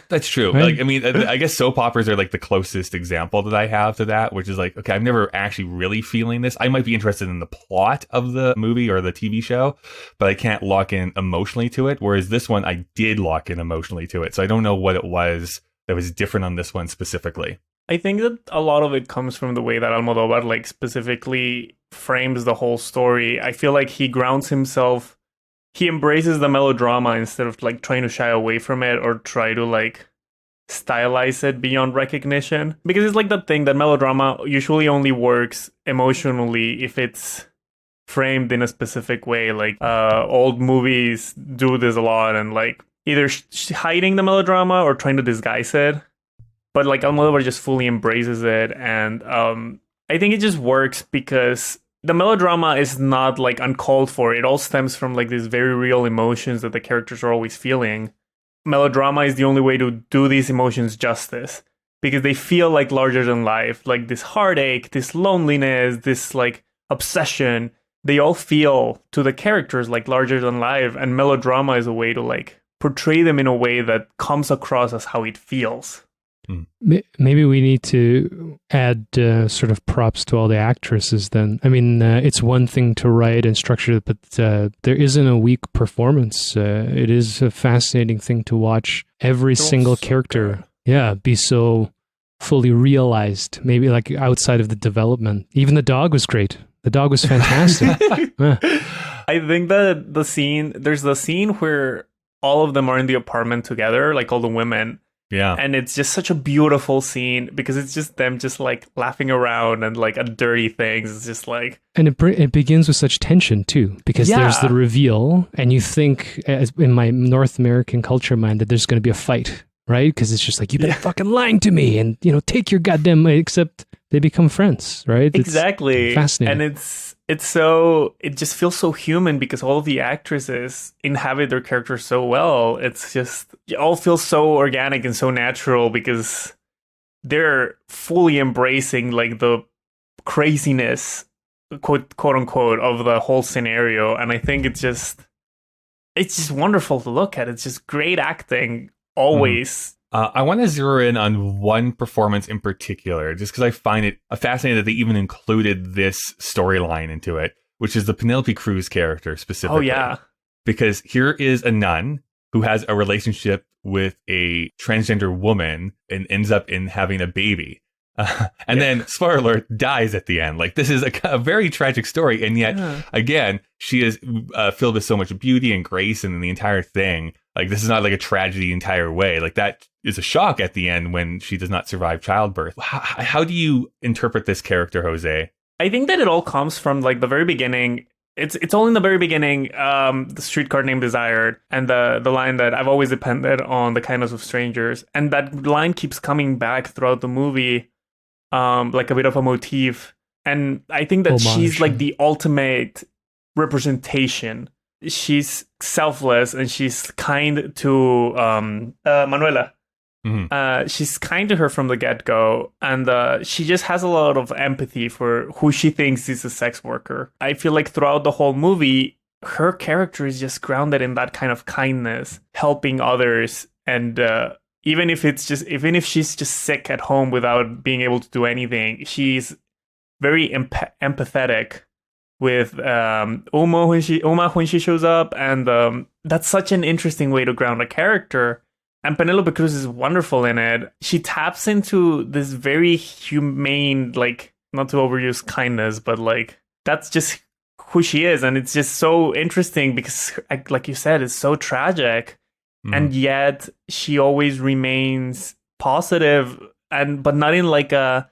That's true. Right? Like, I mean, I guess soap operas are like the closest example that I have to that, which is like, okay, I'm never actually really feeling this. I might be interested in the plot of the movie or the TV show, but I can't lock in emotionally to it. Whereas this one, I did lock in emotionally to it. So I don't know what it was that was different on this one specifically. I think that a lot of it comes from the way that Almodovar like specifically frames the whole story. I feel like he grounds himself. He embraces the melodrama instead of like trying to shy away from it or try to like stylize it beyond recognition. Because it's like that thing that melodrama usually only works emotionally if it's framed in a specific way. Like old movies do this a lot, and like either hiding the melodrama or trying to disguise it. But like Almodovar just fully embraces it, and I think it just works because the melodrama is not like uncalled for. It all stems from like these very real emotions that the characters are always feeling. Melodrama is the only way to do these emotions justice, because they feel like larger than life, like this heartache, this loneliness, this like obsession. They all feel to the characters like larger than life, and melodrama is a way to like portray them in a way that comes across as how it feels. Maybe we need to add sort of props to all the actresses then. I mean, it's one thing to write and structure it, but there isn't a weak performance. It is a fascinating thing to watch every single character be so fully realized, maybe like outside of the development. Even the dog was great. The dog was fantastic. I think that there's the scene where all of them are in the apartment together, like all the women. Yeah. And it's just such a beautiful scene because it's just them just like laughing around and like at dirty things. It's just like... And it begins with such tension too, because there's the reveal and you think, as in my North American culture mind, that there's going to be a fight, right? Because it's just like, you've been fucking lying to me and, take your goddamn money, except they become friends, right? Exactly. It's fascinating. And it just feels so human because all of the actresses inhabit their characters so well. It's just, it all feels so organic and so natural because they're fully embracing like the craziness, quote unquote, of the whole scenario. And I think it's just wonderful to look at. It's just great acting always. I want to zero in on one performance in particular, just because I find it fascinating that they even included this storyline into it, which is the Penelope Cruz character specifically. Oh, yeah. Because here is a nun who has a relationship with a transgender woman and ends up in having a baby. And then, spoiler alert, dies at the end. Like, this is a very tragic story. And yet, again, she is filled with so much beauty and grace and the entire thing. Like, this is not like a tragedy the entire way. Like, that is a shock at the end when she does not survive childbirth. How do you interpret this character, Jose? I think that it all comes from like the very beginning. It's all in the very beginning, the streetcar named Desired, and the line that I've always depended on the kindness of strangers. And that line keeps coming back throughout the movie, like a bit of a motif. And I think that she's like the ultimate representation. She's selfless and she's kind to Manuela. Mm-hmm. She's kind to her from the get-go, and she just has a lot of empathy for who she thinks is a sex worker. I feel like throughout the whole movie, her character is just grounded in that kind of kindness, helping others, and even if she's just sick at home without being able to do anything, she's very empathetic with Uma when she shows up, and that's such an interesting way to ground a character. And Penelope Cruz is wonderful in it. She taps into this very humane, like, not to overuse kindness, but like that's just who she is, and it's just so interesting because, like you said, it's so tragic, and yet she always remains positive, but not in like a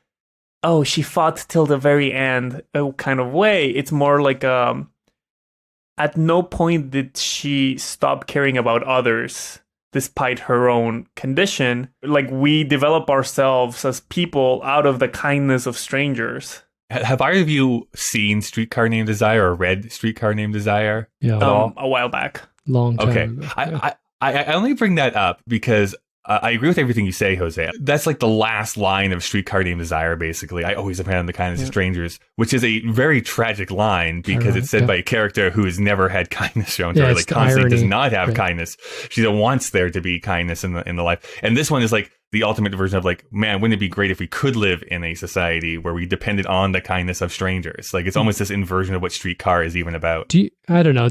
she fought till the very end kind of way. It's more like at no point did she stop caring about others despite her own condition. Like, we develop ourselves as people out of the kindness of strangers. Have either of you seen Streetcar Named Desire or read Streetcar Named Desire at all? A while back. Long time Okay. ago. Yeah. I only bring that up because I agree with everything you say, Jose. That's like the last line of Streetcar Named Desire, basically. I always abandon the kindness of strangers, which is a very tragic line because it's said by a character who has never had kindness shown to her, like constantly does not have kindness. She wants there to be kindness in the life. And this one is like the ultimate version of like, man, wouldn't it be great if we could live in a society where we depended on the kindness of strangers? Like, it's almost this inversion of what Streetcar is even about. I don't know.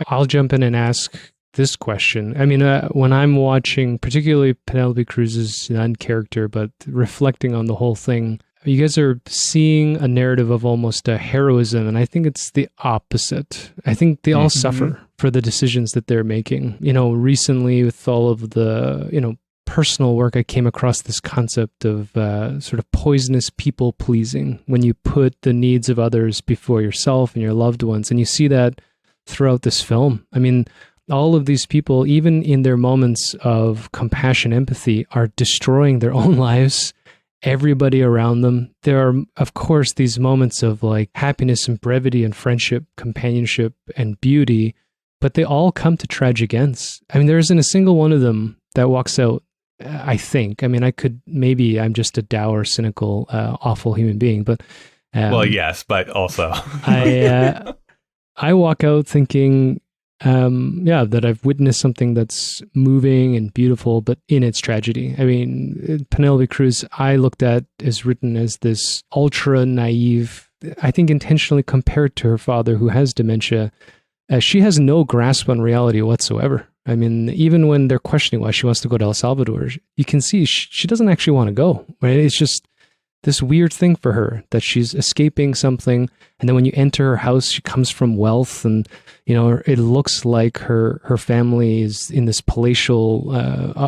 I'll jump in and ask this question. I mean, when I'm watching particularly Penelope Cruz's nun character, but reflecting on the whole thing, you guys are seeing a narrative of almost a heroism, and I think it's the opposite. I think they all suffer for the decisions that they're making. You know, recently with all of the, personal work, I came across this concept of sort of poisonous people pleasing, when you put the needs of others before yourself and your loved ones. And you see that throughout this film. I mean, all of these people, even in their moments of compassion, empathy, are destroying their own lives, everybody around them. There are, of course, these moments of like happiness and brevity and friendship, companionship and beauty, but they all come to tragic ends. I mean, there isn't a single one of them that walks out, I think. I mean, I'm just a dour, cynical, awful human being, but... well, yes, but also... I walk out thinking... that I've witnessed something that's moving and beautiful, but in its tragedy. I mean, Penelope Cruz, I looked at as written as this ultra naive, I think intentionally compared to her father who has dementia. She has no grasp on reality whatsoever. I mean, even when they're questioning why she wants to go to El Salvador, you can see she doesn't actually want to go, right? It's just this weird thing for her that she's escaping something. And then when you enter her house, she comes from wealth, and, it looks like her family is in this palatial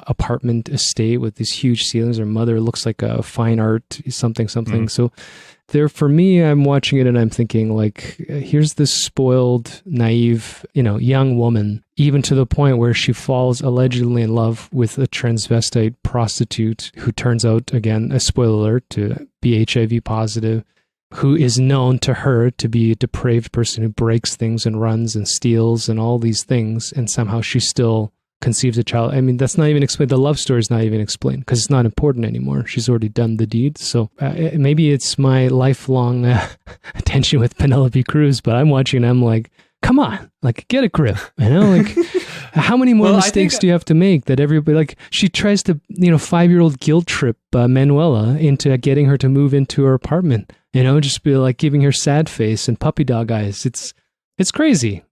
apartment estate with these huge ceilings. Her mother looks like a fine art, something. So there, for me, I'm watching it and I'm thinking like, here's this spoiled, naive, young woman, even to the point where she falls allegedly in love with a transvestite prostitute who turns out, again, a spoiler alert, to be HIV positive, who is known to her to be a depraved person who breaks things and runs and steals and all these things. And somehow she still conceives a child. I mean, that's not even explained. The love story is not even explained because it's not important anymore. She's already done the deed. So maybe it's my lifelong attention with Penelope Cruz, but I'm watching and I'm like, come on, like, get a grip, like how many more mistakes do you have to make that everybody, like, she tries to, 5-year-old guilt trip Manuela into getting her to move into her apartment, just be like giving her sad face and puppy dog eyes. It's crazy.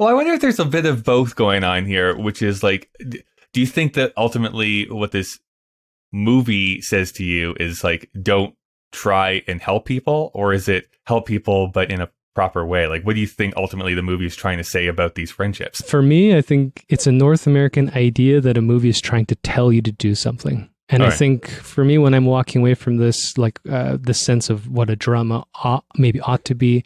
Well, I wonder if there's a bit of both going on here, which is like, do you think that ultimately what this movie says to you is like, don't try and help people, or is it help people but in a proper way? Like, what do you think ultimately the movie is trying to say about these friendships? For me, I think it's a North American idea that a movie is trying to tell you to do something. And I think for me, when I'm walking away from this, like the sense of what a drama ought to be,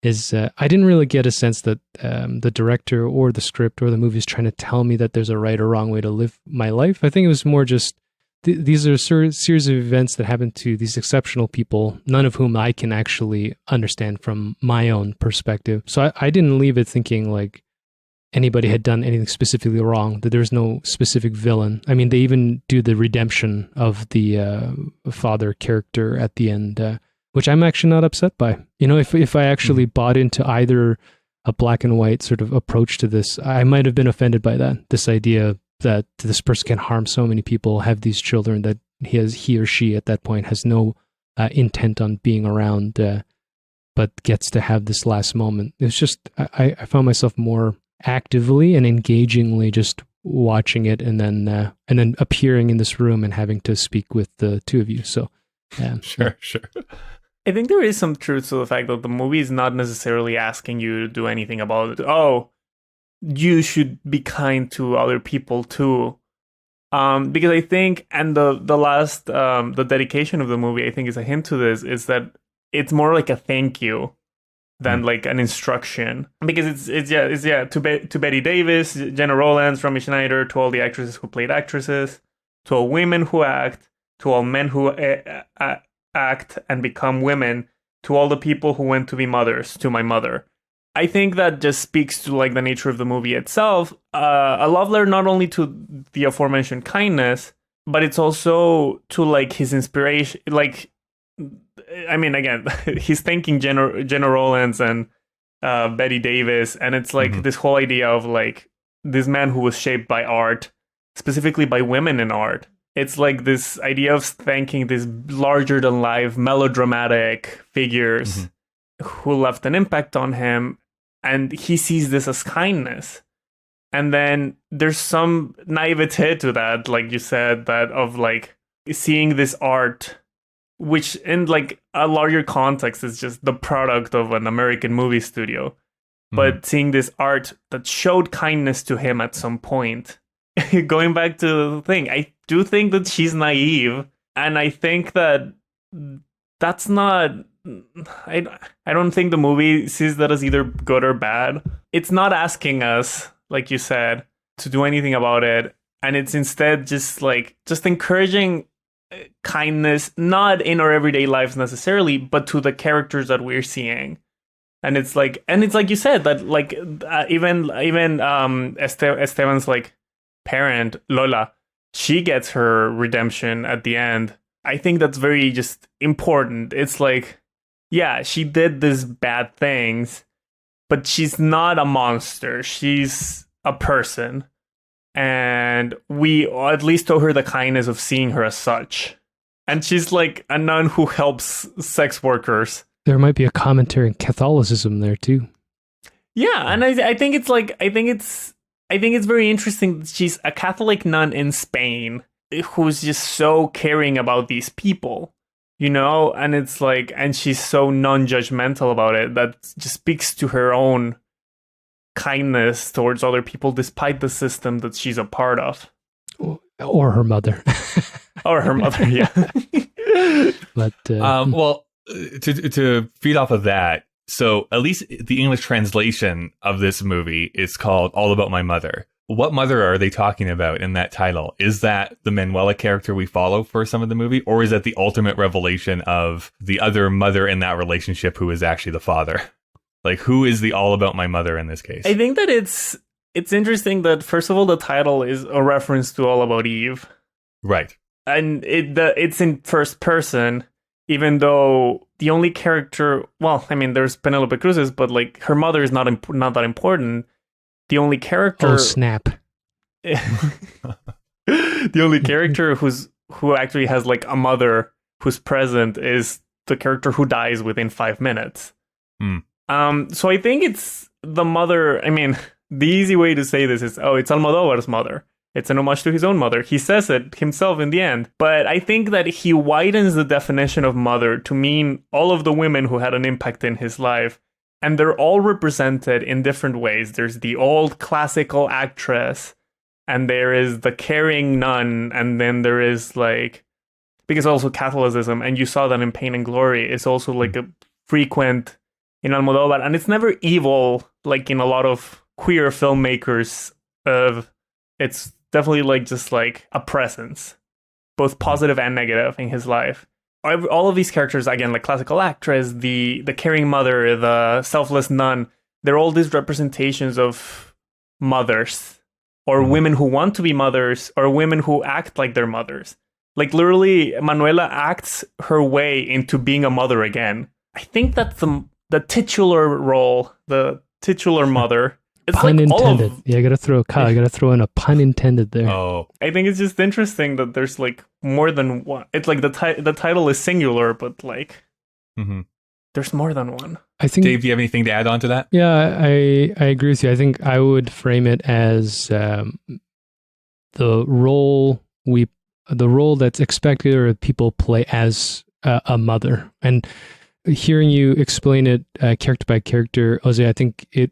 is I didn't really get a sense that the director or the script or the movie is trying to tell me that there's a right or wrong way to live my life. I think it was more just, these are a series of events that happen to these exceptional people, none of whom I can actually understand from my own perspective. So I didn't leave it thinking like anybody had done anything specifically wrong, that there's no specific villain. I mean, they even do the redemption of the father character at the end, which I'm actually not upset by. If I actually bought into either a black and white sort of approach to this, I might have been offended by that. This idea that this person can harm so many people, have these children that he or she at that point has no intent on being around, but gets to have this last moment. It's just, I found myself more actively and engagingly just watching it, and then appearing in this room and having to speak with the two of you. So, Sure. I think there is some truth to the fact that the movie is not necessarily asking you to do anything about it. Oh, you should be kind to other people too. Because I think, and the last, the dedication of the movie, I think, is a hint to this, is that it's more like a thank you than like an instruction. Because it's to Betty Davis, Jenna Rollins, Romy Schneider, to all the actresses who played actresses, to all women who act, to all men who act and become women, to all the people who went to be mothers, to my mother. I think that just speaks to like the nature of the movie itself. A love letter not only to the aforementioned kindness, but it's also to like his inspiration. Like, I mean, again, he's thanking Jenna Rollins and Betty Davis, and it's like this whole idea of like this man who was shaped by art, specifically by women in art. It's like this idea of thanking these larger than life melodramatic figures who left an impact on him, and he sees this as kindness. And then there's some naivete to that, like you said, that of like seeing this art, which in like a larger context is just the product of an American movie studio. But seeing this art that showed kindness to him at some point. Going back to the thing, I do think that she's naive, and I think that that's not... I don't think the movie sees that as either good or bad. It's not asking us, like you said, to do anything about it, and it's instead just encouraging kindness, not in our everyday lives necessarily, but to the characters that we're seeing. And it's like you said, that like even Esteban's like parent, Lola, she gets her redemption at the end. I think that's very just important. It's like, yeah, she did these bad things, but she's not a monster. She's a person. And we at least owe her the kindness of seeing her as such. And she's like a nun who helps sex workers. There might be a commentary in Catholicism there too. Yeah, and I think it's very interesting that she's a Catholic nun in Spain who's just so caring about these people, you know? And it's like, and she's so non-judgmental about it, that just speaks to her own kindness towards other people despite the system that she's a part of. Or her mother. Or her mother, yeah. But well, to feed off of that, so at least the English translation of this movie is called All About My Mother. What mother are they talking about in that title? Is that the Manuela character we follow for some of the movie, or is that the ultimate revelation of the other mother in that relationship who is actually the father? Like, who is the All About My Mother in this case? I think that it's interesting that, first of all, the title is a reference to All About Eve. Right. And it's in first person, even though the only character, well, I mean, there's Penelope Cruz's, but like her mother is not that important. The only character... Oh, snap. The only character who actually has like a mother who's present is the character who dies within 5 minutes. So I think it's the mother. I mean, the easy way to say this is, it's Almodovar's mother. It's an homage to his own mother. He says it himself in the end. But I think that he widens the definition of mother to mean all of the women who had an impact in his life. And they're all represented in different ways. There's the old classical actress, and there is the caring nun, and then there is like, because also Catholicism, and you saw that in Pain and Glory, is also like a frequent in Almodovar. And it's never evil, like in a lot of queer filmmakers. It's definitely like just like a presence, both positive and negative in his life. All of these characters, again, like classical actress, the caring mother, the selfless nun, they're all these representations of mothers, or women who want to be mothers, or women who act like they're mothers. Like literally, Manuela acts her way into being a mother again. I think that's the titular role, the titular mother. It's pun like intended. Yeah, I gotta throw in a pun intended there. Oh, I think it's just interesting that there's like more than one. It's like the title is singular, but like there's more than one. I think, Dave, do you have anything to add on to that? Yeah, I agree with you. I think I would frame it as the role that's expected or people play as a mother. And hearing you explain it character by character, Jose, I think it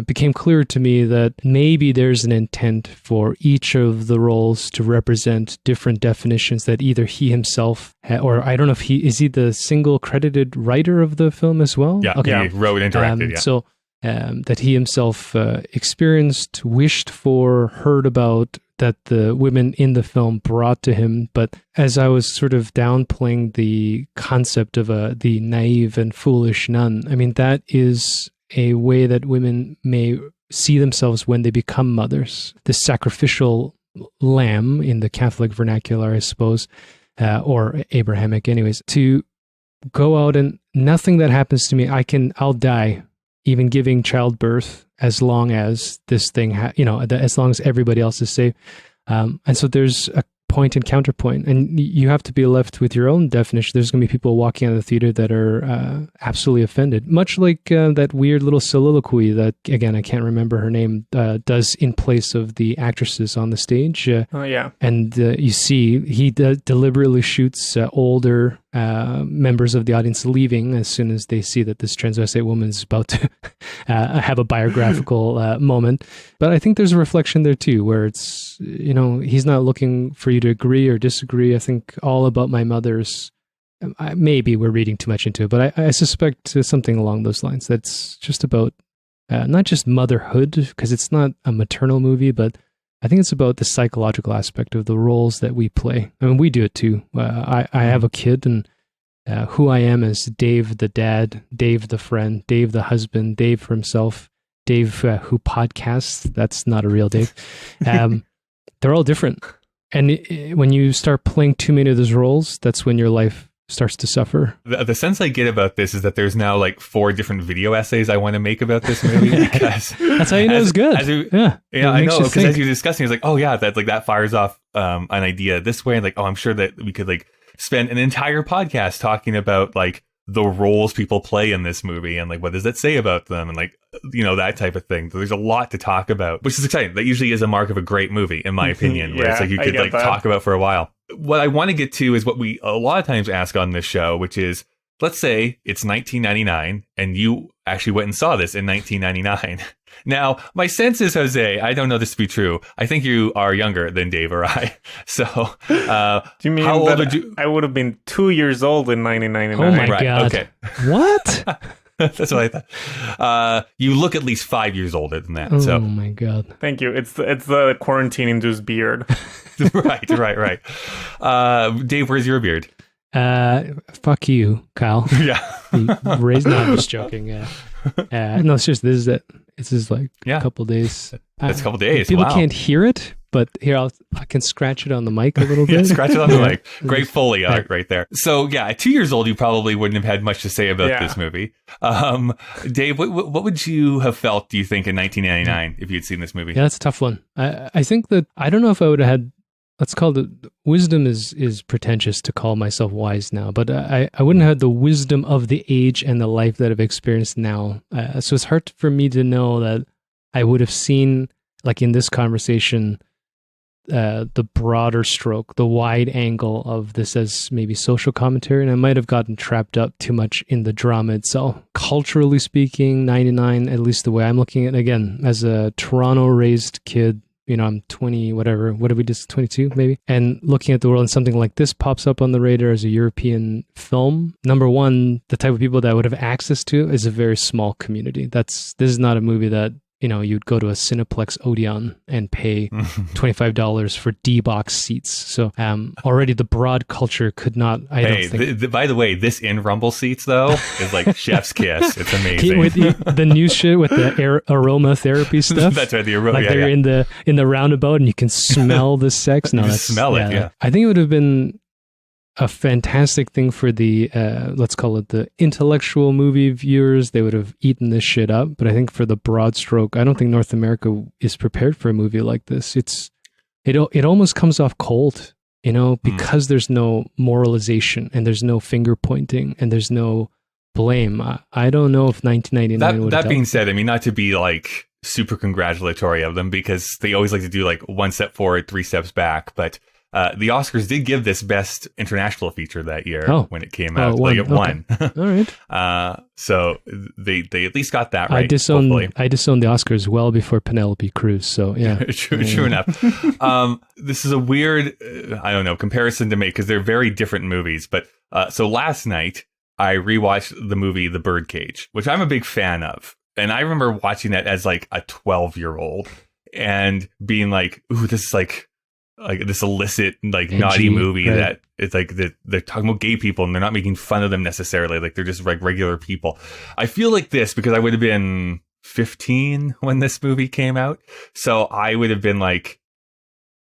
became clear to me that maybe there's an intent for each of the roles to represent different definitions that either he himself or I don't know if is he the single credited writer of the film as well? Yeah, okay. He wrote and directed. So that he himself experienced, wished for, heard about, that the women in the film brought to him. But as I was sort of downplaying the concept of the naive and foolish nun, I mean, that is a way that women may see themselves when they become mothers. The sacrificial lamb in the Catholic vernacular, I suppose, or Abrahamic anyways, to go out and nothing that happens to me, I'll die, even giving childbirth, as long as this thing, as long as everybody else is safe. And so there's a point and counterpoint, and you have to be left with your own definition. There's going to be people walking out of the theater that are absolutely offended, much like that weird little soliloquy that, again, I can't remember her name, does in place of the actresses on the stage. And you see he deliberately shoots older members of the audience leaving as soon as they see that this transvestite woman is about to have a biographical moment. But I think there's a reflection there too, where it's, he's not looking for you to agree or disagree. I think all about my mother's, maybe we're reading too much into it, but I suspect something along those lines. That's just about not just motherhood, because it's not a maternal movie, but I think it's about the psychological aspect of the roles that we play. I mean, we do it too. I have a kid, and who I am as Dave the dad, Dave the friend, Dave the husband, Dave for himself, Dave who podcasts. That's not a real Dave. They're all different. And when you start playing too many of those roles, that's when your life starts to suffer. The sense I get about this is that there's now like 4 different video essays I want to make about this movie, because that's how you know it's good. I know, because as you're discussing, it's like, oh yeah, that fires off an idea this way, and like, oh, I'm sure that we could like spend an entire podcast talking about like the roles people play in this movie and like what does that say about them and like that type of thing. So there's a lot to talk about, which is exciting. That usually is a mark of a great movie, in my opinion, where it's like you could like talk about for a while. What I want to get to is what we a lot of times ask on this show, which is, let's say it's 1999 and you actually went and saw this in 1999. Now, my sense is, Jose, I don't know this to be true. I think you are younger than Dave or I. So, do you mean how old would you? I would have been 2 years old in 1999. Oh my God. Okay. What? That's what I thought. You look at least 5 years older than that. Oh my God. Thank you. It's the quarantine-induced beard. Right. Dave, where's your beard? Fuck you, Kyle. Yeah. No, I'm just joking. No, it's just this is it. It's just like a couple days. It's a couple days. People can't hear it, but here I can scratch it on the mic a little bit. Scratch it on the mic. Great Foley right there. So yeah, at 2 years old, you probably wouldn't have had much to say about this movie. Dave, what would you have felt, do you think, in 1999 if you'd seen this movie? Yeah, that's a tough one. I think that I don't know if I would have had. Let's call it wisdom is pretentious to call myself wise now, but I wouldn't have had the wisdom of the age and the life that I've experienced now. So it's hard for me to know that I would have seen, like in this conversation, the broader stroke, the wide angle of this as maybe social commentary, and I might have gotten trapped up too much in the drama itself. Culturally speaking, 99, at least the way I'm looking at it, again, as a Toronto-raised kid, I'm 20, whatever. What did we just 22 maybe? And looking at the world, and something like this pops up on the radar as a European film. Number one, the type of people that would have access to is a very small community. This is not a movie that, you'd go to a Cineplex Odeon and pay $25 for D-box seats. So already the broad culture could not, I don't think. By the way, this in Rumble seats, though, is like chef's kiss. It's amazing. With the new shit with the aromatherapy stuff. That's right, the aroma. Like they're in the roundabout and you can smell the sex. No, you smell it, yeah. I think it would have been, a fantastic thing for the, let's call it the intellectual movie viewers. They would have eaten this shit up. But I think for the broad stroke, I don't think North America is prepared for a movie like this. It almost comes off cold, you know, because there's no moralization and there's no finger pointing and there's no blame. I don't know if 1999 would have That being said, I mean, not to be like super congratulatory of them, because they always like to do like one step forward, three steps back. But the Oscars did give this Best International Feature that year when it came out. Like it won. All right. So they at least got that right. I disowned the Oscars well before Penelope Cruz. So yeah. True enough. This is a weird, I don't know, comparison to make because they're very different movies. But so last night I rewatched the movie The Birdcage, which I'm a big fan of. And I remember watching that as like a 12-year-old and being like, ooh, this is like this illicit, like naughty movie that it's like they're talking about gay people and they're not making fun of them necessarily. Like they're just like regular people. I feel like this because I would have been 15 when this movie came out. So I would have been like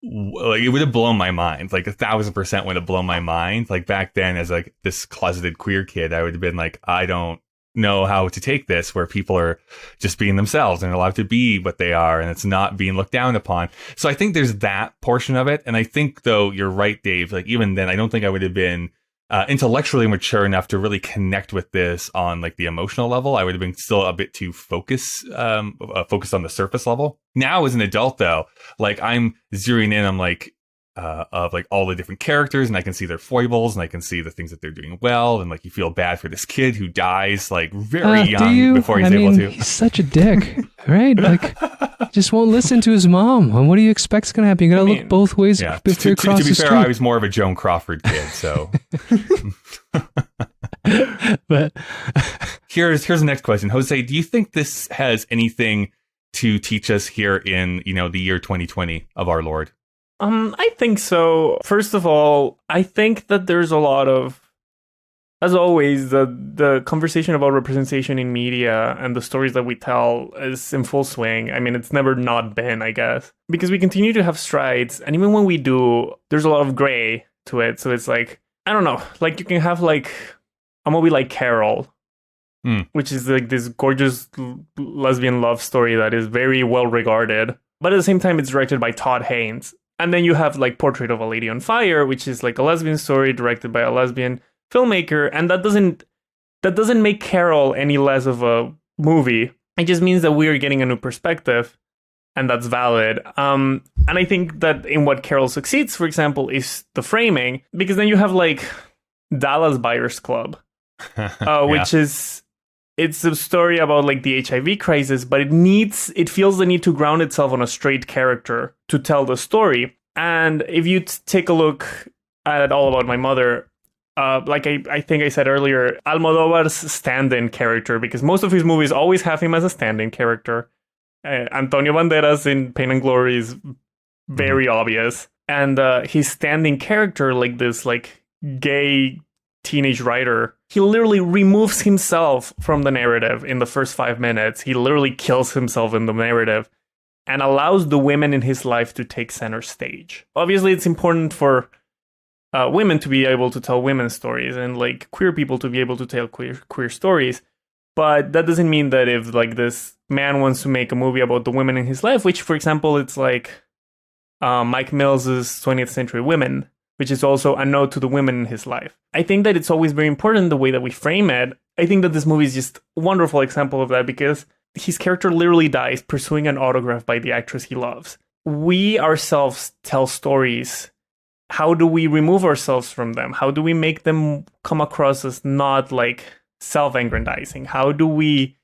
it would have blown my mind. Like 1,000% would have blown my mind. Like back then as like this closeted queer kid, I would have been like, I don't know how to take this where people are just being themselves and allowed to be what they are and it's not being looked down upon. So I think there's that portion of it. And I think though you're right, Dave, like even then I don't think I would have been intellectually mature enough to really connect with this on like the emotional level. I would have been still a bit too focused on the surface level. Now as an adult though, like I'm zeroing in, I'm like of like all the different characters and I can see their foibles and I can see the things that they're doing well, and like you feel bad for this kid who dies like very young before he's able to. He's such a dick, right? Like just won't listen to his mom. And what do you expect's gonna happen? You gotta look both ways if you cross to be the fair, street. I was more of a Joan Crawford kid, so but here's the next question. Jose, do you think this has anything to teach us here in, you know, the year 2020 of our Lord? I think so. First of all, I think that there's a lot of, as always, the conversation about representation in media and the stories that we tell is in full swing. I mean, it's never not been, I guess, because we continue to have strides. And even when we do, there's a lot of gray to it. So it's like, I don't know, like you can have like a movie like Carol, which is like this gorgeous lesbian love story that is very well regarded. But at the same time, it's directed by Todd Haynes. And then you have like Portrait of a Lady on Fire, which is like a lesbian story directed by a lesbian filmmaker, and that doesn't make Carol any less of a movie. It just means that we are getting a new perspective, and that's valid. And I think that in what Carol succeeds, for example, is the framing, because then you have like Dallas Buyers Club, which is it's a story about like the HIV crisis, but it feels the need to ground itself on a straight character to tell the story. And if you take a look at All About My Mother, like I think I said earlier, Almodovar's stand-in character, because most of his movies always have him as a stand-in character. Antonio Banderas in Pain and Glory is very obvious. And his stand-in character, like this like gay teenage writer, he literally removes himself from the narrative in the first 5 minutes. He literally kills himself in the narrative and allows the women in his life to take center stage. Obviously, it's important for women to be able to tell women's stories and like queer people to be able to tell queer stories. But that doesn't mean that if like this man wants to make a movie about the women in his life, which for example, it's like Mike Mills's 20th Century Women, which is also a note to the women in his life. I think that it's always very important the way that we frame it. I think that this movie is just a wonderful example of that because his character literally dies pursuing an autograph by the actress he loves. We ourselves tell stories. How do we remove ourselves from them? How do we make them come across as not like self-aggrandizing? How do we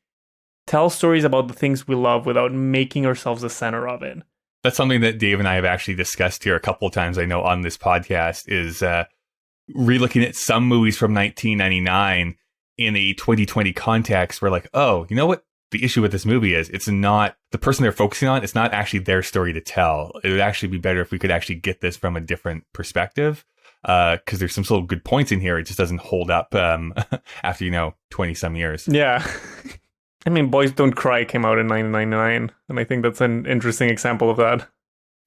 tell stories about the things we love without making ourselves the center of it? That's something that Dave and I have actually discussed here a couple of times, I know, on this podcast, is re-looking at some movies from 1999 in a 2020 context where like, oh, you know what the issue with this movie is? It's not the person they're focusing on. It's not actually their story to tell. It would actually be better if we could actually get this from a different perspective because there's some sort of good points in here. It just doesn't hold up after, 20 some years. Yeah. I mean, Boys Don't Cry came out in 1999, and I think that's an interesting example of that.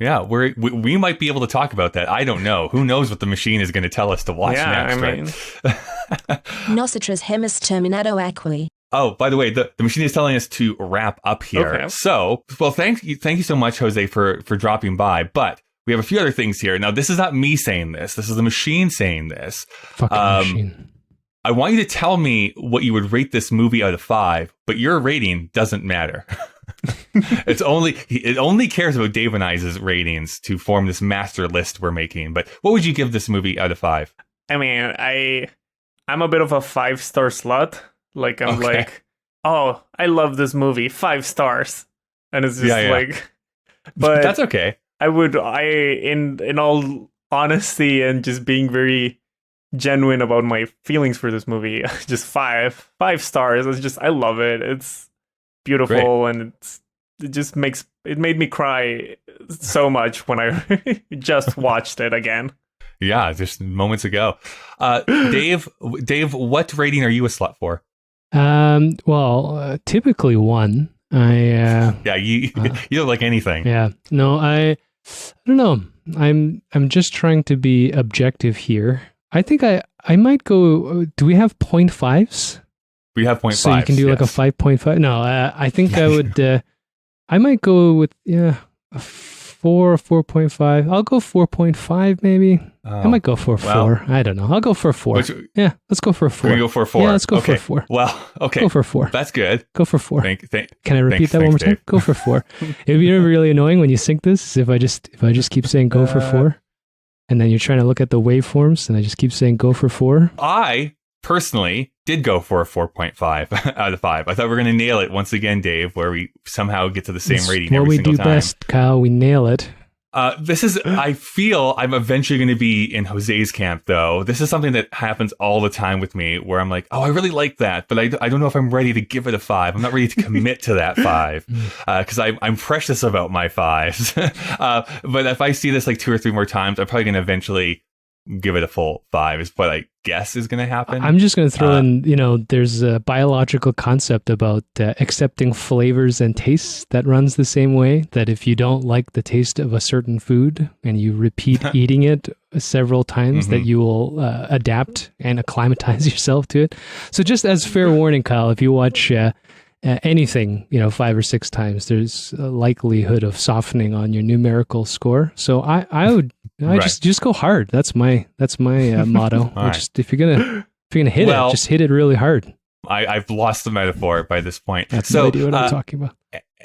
Yeah, we might be able to talk about that. I don't know. Who knows what the machine is going to tell us to watch next, right? Nosotros hemos terminado aquí. Oh, by the way, the machine is telling us to wrap up here. Okay. So, well, thank you so much, Jose, for dropping by. But we have a few other things here. Now, this is not me saying this. This is the machine saying this. Fucking machine. I want you to tell me what you would rate this movie out of 5, but your rating doesn't matter. It only cares about Dave and I's ratings to form this master list we're making. But what would you give this movie out of 5? I mean, I'm a bit of a 5-star slut. Like, I'm like, oh, I love this movie, 5 stars. And it's just like, but that's okay. In all honesty and just being very genuine about my feelings for this movie, just 5 stars. It's just, I love it. It's beautiful. Great. And it made me cry so much when I just watched it again. Yeah, just moments ago. Dave, what rating are you a slut for? Typically 1. You don't like anything. Yeah. No, I don't know. I'm just trying to be objective here. I think I might go. Do we have 0.5s? We have 0.5. So you can do like a 5.5. No, I think I would. I might go with a 4 or 4.5. I'll go 4.5 maybe. I might go for a 4. I don't know. I'll go for a 4. Yeah, let's go for a 4. Can we go for a 4? Yeah, let's go for a 4. Well, okay. Go for a 4. That's good. Go for 4. Can I repeat that one more time? Go for 4. It'd be really annoying when you sync this if I just keep saying go for 4, and then you're trying to look at the waveforms, and I just keep saying go for 4. I personally did go for a 4.5 out of 5. I thought we were going to nail it once again, Dave, where we somehow get to the same rating every single time. What we do best, Kyle. We nail it. I feel I'm eventually going to be in Jose's camp, though. This is something that happens all the time with me, where I'm like, oh, I really like that, but I don't know if I'm ready to give it a 5. I'm not ready to commit to that 5, because I'm precious about my 5s. But if I see this like 2 or 3 more times, I'm probably going to eventually give it a full 5 is what I guess is going to happen. I'm just going to throw in, there's a biological concept about accepting flavors and tastes that runs the same way, that if you don't like the taste of a certain food and you repeat eating it several times, that you will adapt and acclimatize yourself to it. So just as fair warning, Kyle, if you watch anything, 5 or 6 times, there's a likelihood of softening on your numerical score. So I would just go hard. That's my motto. Right. Just if you're gonna hit it, just hit it really hard. I've lost the metaphor by this point. That's no idea what I'm talking about.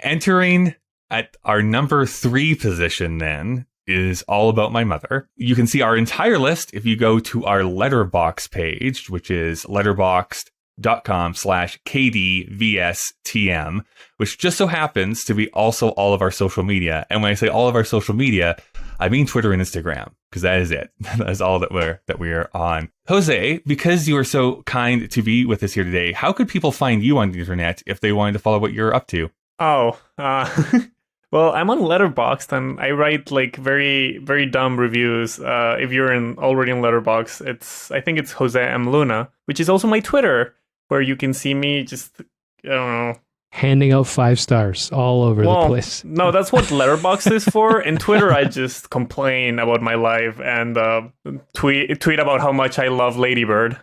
Entering at our number 3 position, then, is All About My Mother. You can see our entire list if you go to our Letterboxd page, which is letterboxd.com/KDVSTM, which just so happens to be also all of our social media. And when I say all of our social media, I mean Twitter and Instagram, because that is it. That's all that we're on. Jose, because you are so kind to be with us here today, how could people find you on the internet if they wanted to follow what you're up to? Oh, well, I'm on Letterboxd and I write like very, very dumb reviews. If you're already in Letterboxd, I think it's Jose M. Luna, which is also my Twitter, where you can see me just, I don't know, handing out 5 stars all over the place. No, that's what Letterboxd is for. In Twitter, I just complain about my life and tweet about how much I love Lady Bird.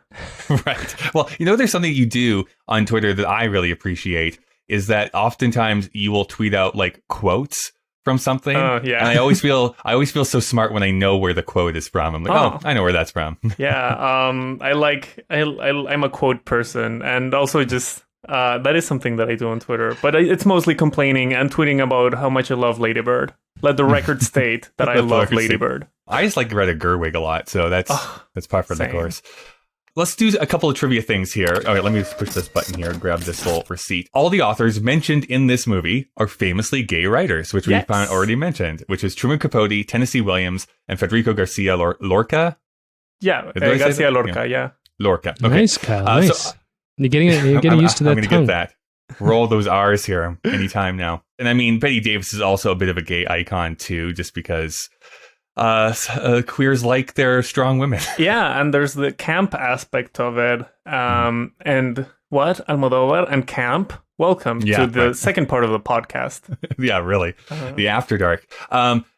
Right. Well, there's something you do on Twitter that I really appreciate, is that oftentimes you will tweet out like quotes from something. Yeah. And I always feel so smart when I know where the quote is from. I'm like, I know where that's from. Yeah. I'm a quote person, and also just that is something that I do on Twitter, but it's mostly complaining and tweeting about how much I love Lady Bird. Let the record state that I love Lady Bird. I just like Greta Gerwig a lot, so that's par for the course. Let's do a couple of trivia things here. All right, let me just push this button here and grab this little receipt. All the authors mentioned in this movie are famously gay writers, which we found already mentioned, which is Truman Capote, Tennessee Williams, and Federico Garcia Lorca. Yeah, Garcia Lorca, yeah. Lorca. Okay. Nice, Kyle. Nice. So, you're getting used to that. I'm going to get that. Roll those R's here anytime now. And I mean, Bette Davis is also a bit of a gay icon too, just because queers like their strong women. Yeah, and there's the camp aspect of it. And what? Almodovar and camp? Welcome to the second part of the podcast. Yeah, really. The After Dark.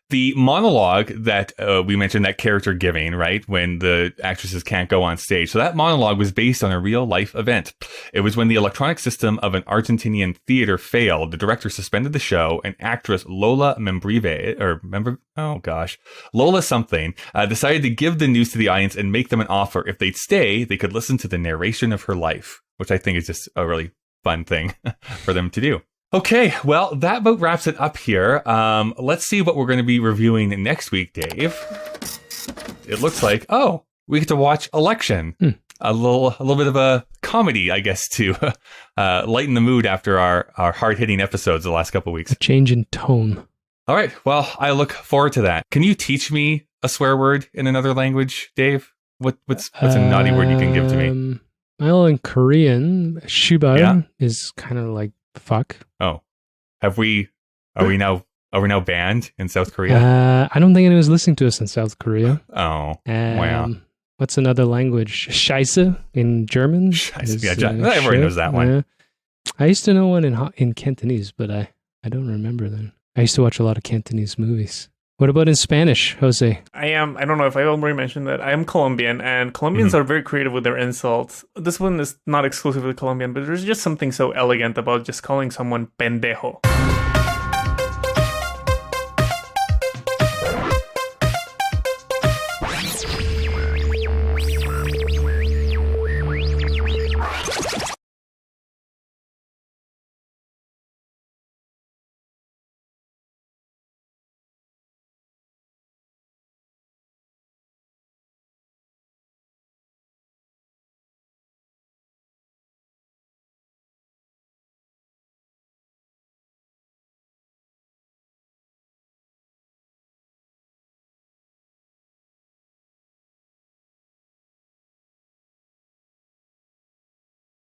the monologue that we mentioned that character giving, right, when the actresses can't go on stage. So that monologue was based on a real life event. It was when the electronic system of an Argentinian theater failed. The director suspended the show, and actress Lola Lola something, decided to give the news to the audience and make them an offer. If they'd stay, they could listen to the narration of her life, which I think is just a really fun thing for them to do. Okay, well, that about wraps it up here. Let's see what we're going to be reviewing next week, Dave. It looks like, we get to watch Election. A little bit of a comedy, I guess, to lighten the mood after our hard-hitting episodes the last couple of weeks. A change in tone. All right, well, I look forward to that. Can you teach me a swear word in another language, Dave? What's a naughty word you can give to me? Well, in Korean, shubar is kind of like fuck. Oh, are we now banned in South Korea? I don't think anyone's listening to us in South Korea. Oh, wow. What's another language? Scheiße in German. Scheiße. Everyone knows that one. I used to know one in Cantonese, but I don't remember them. I used to watch a lot of Cantonese movies. What about in Spanish, Jose? I don't know if I already mentioned that. I am Colombian, and Colombians are very creative with their insults. This one is not exclusively Colombian, but there's just something so elegant about just calling someone pendejo.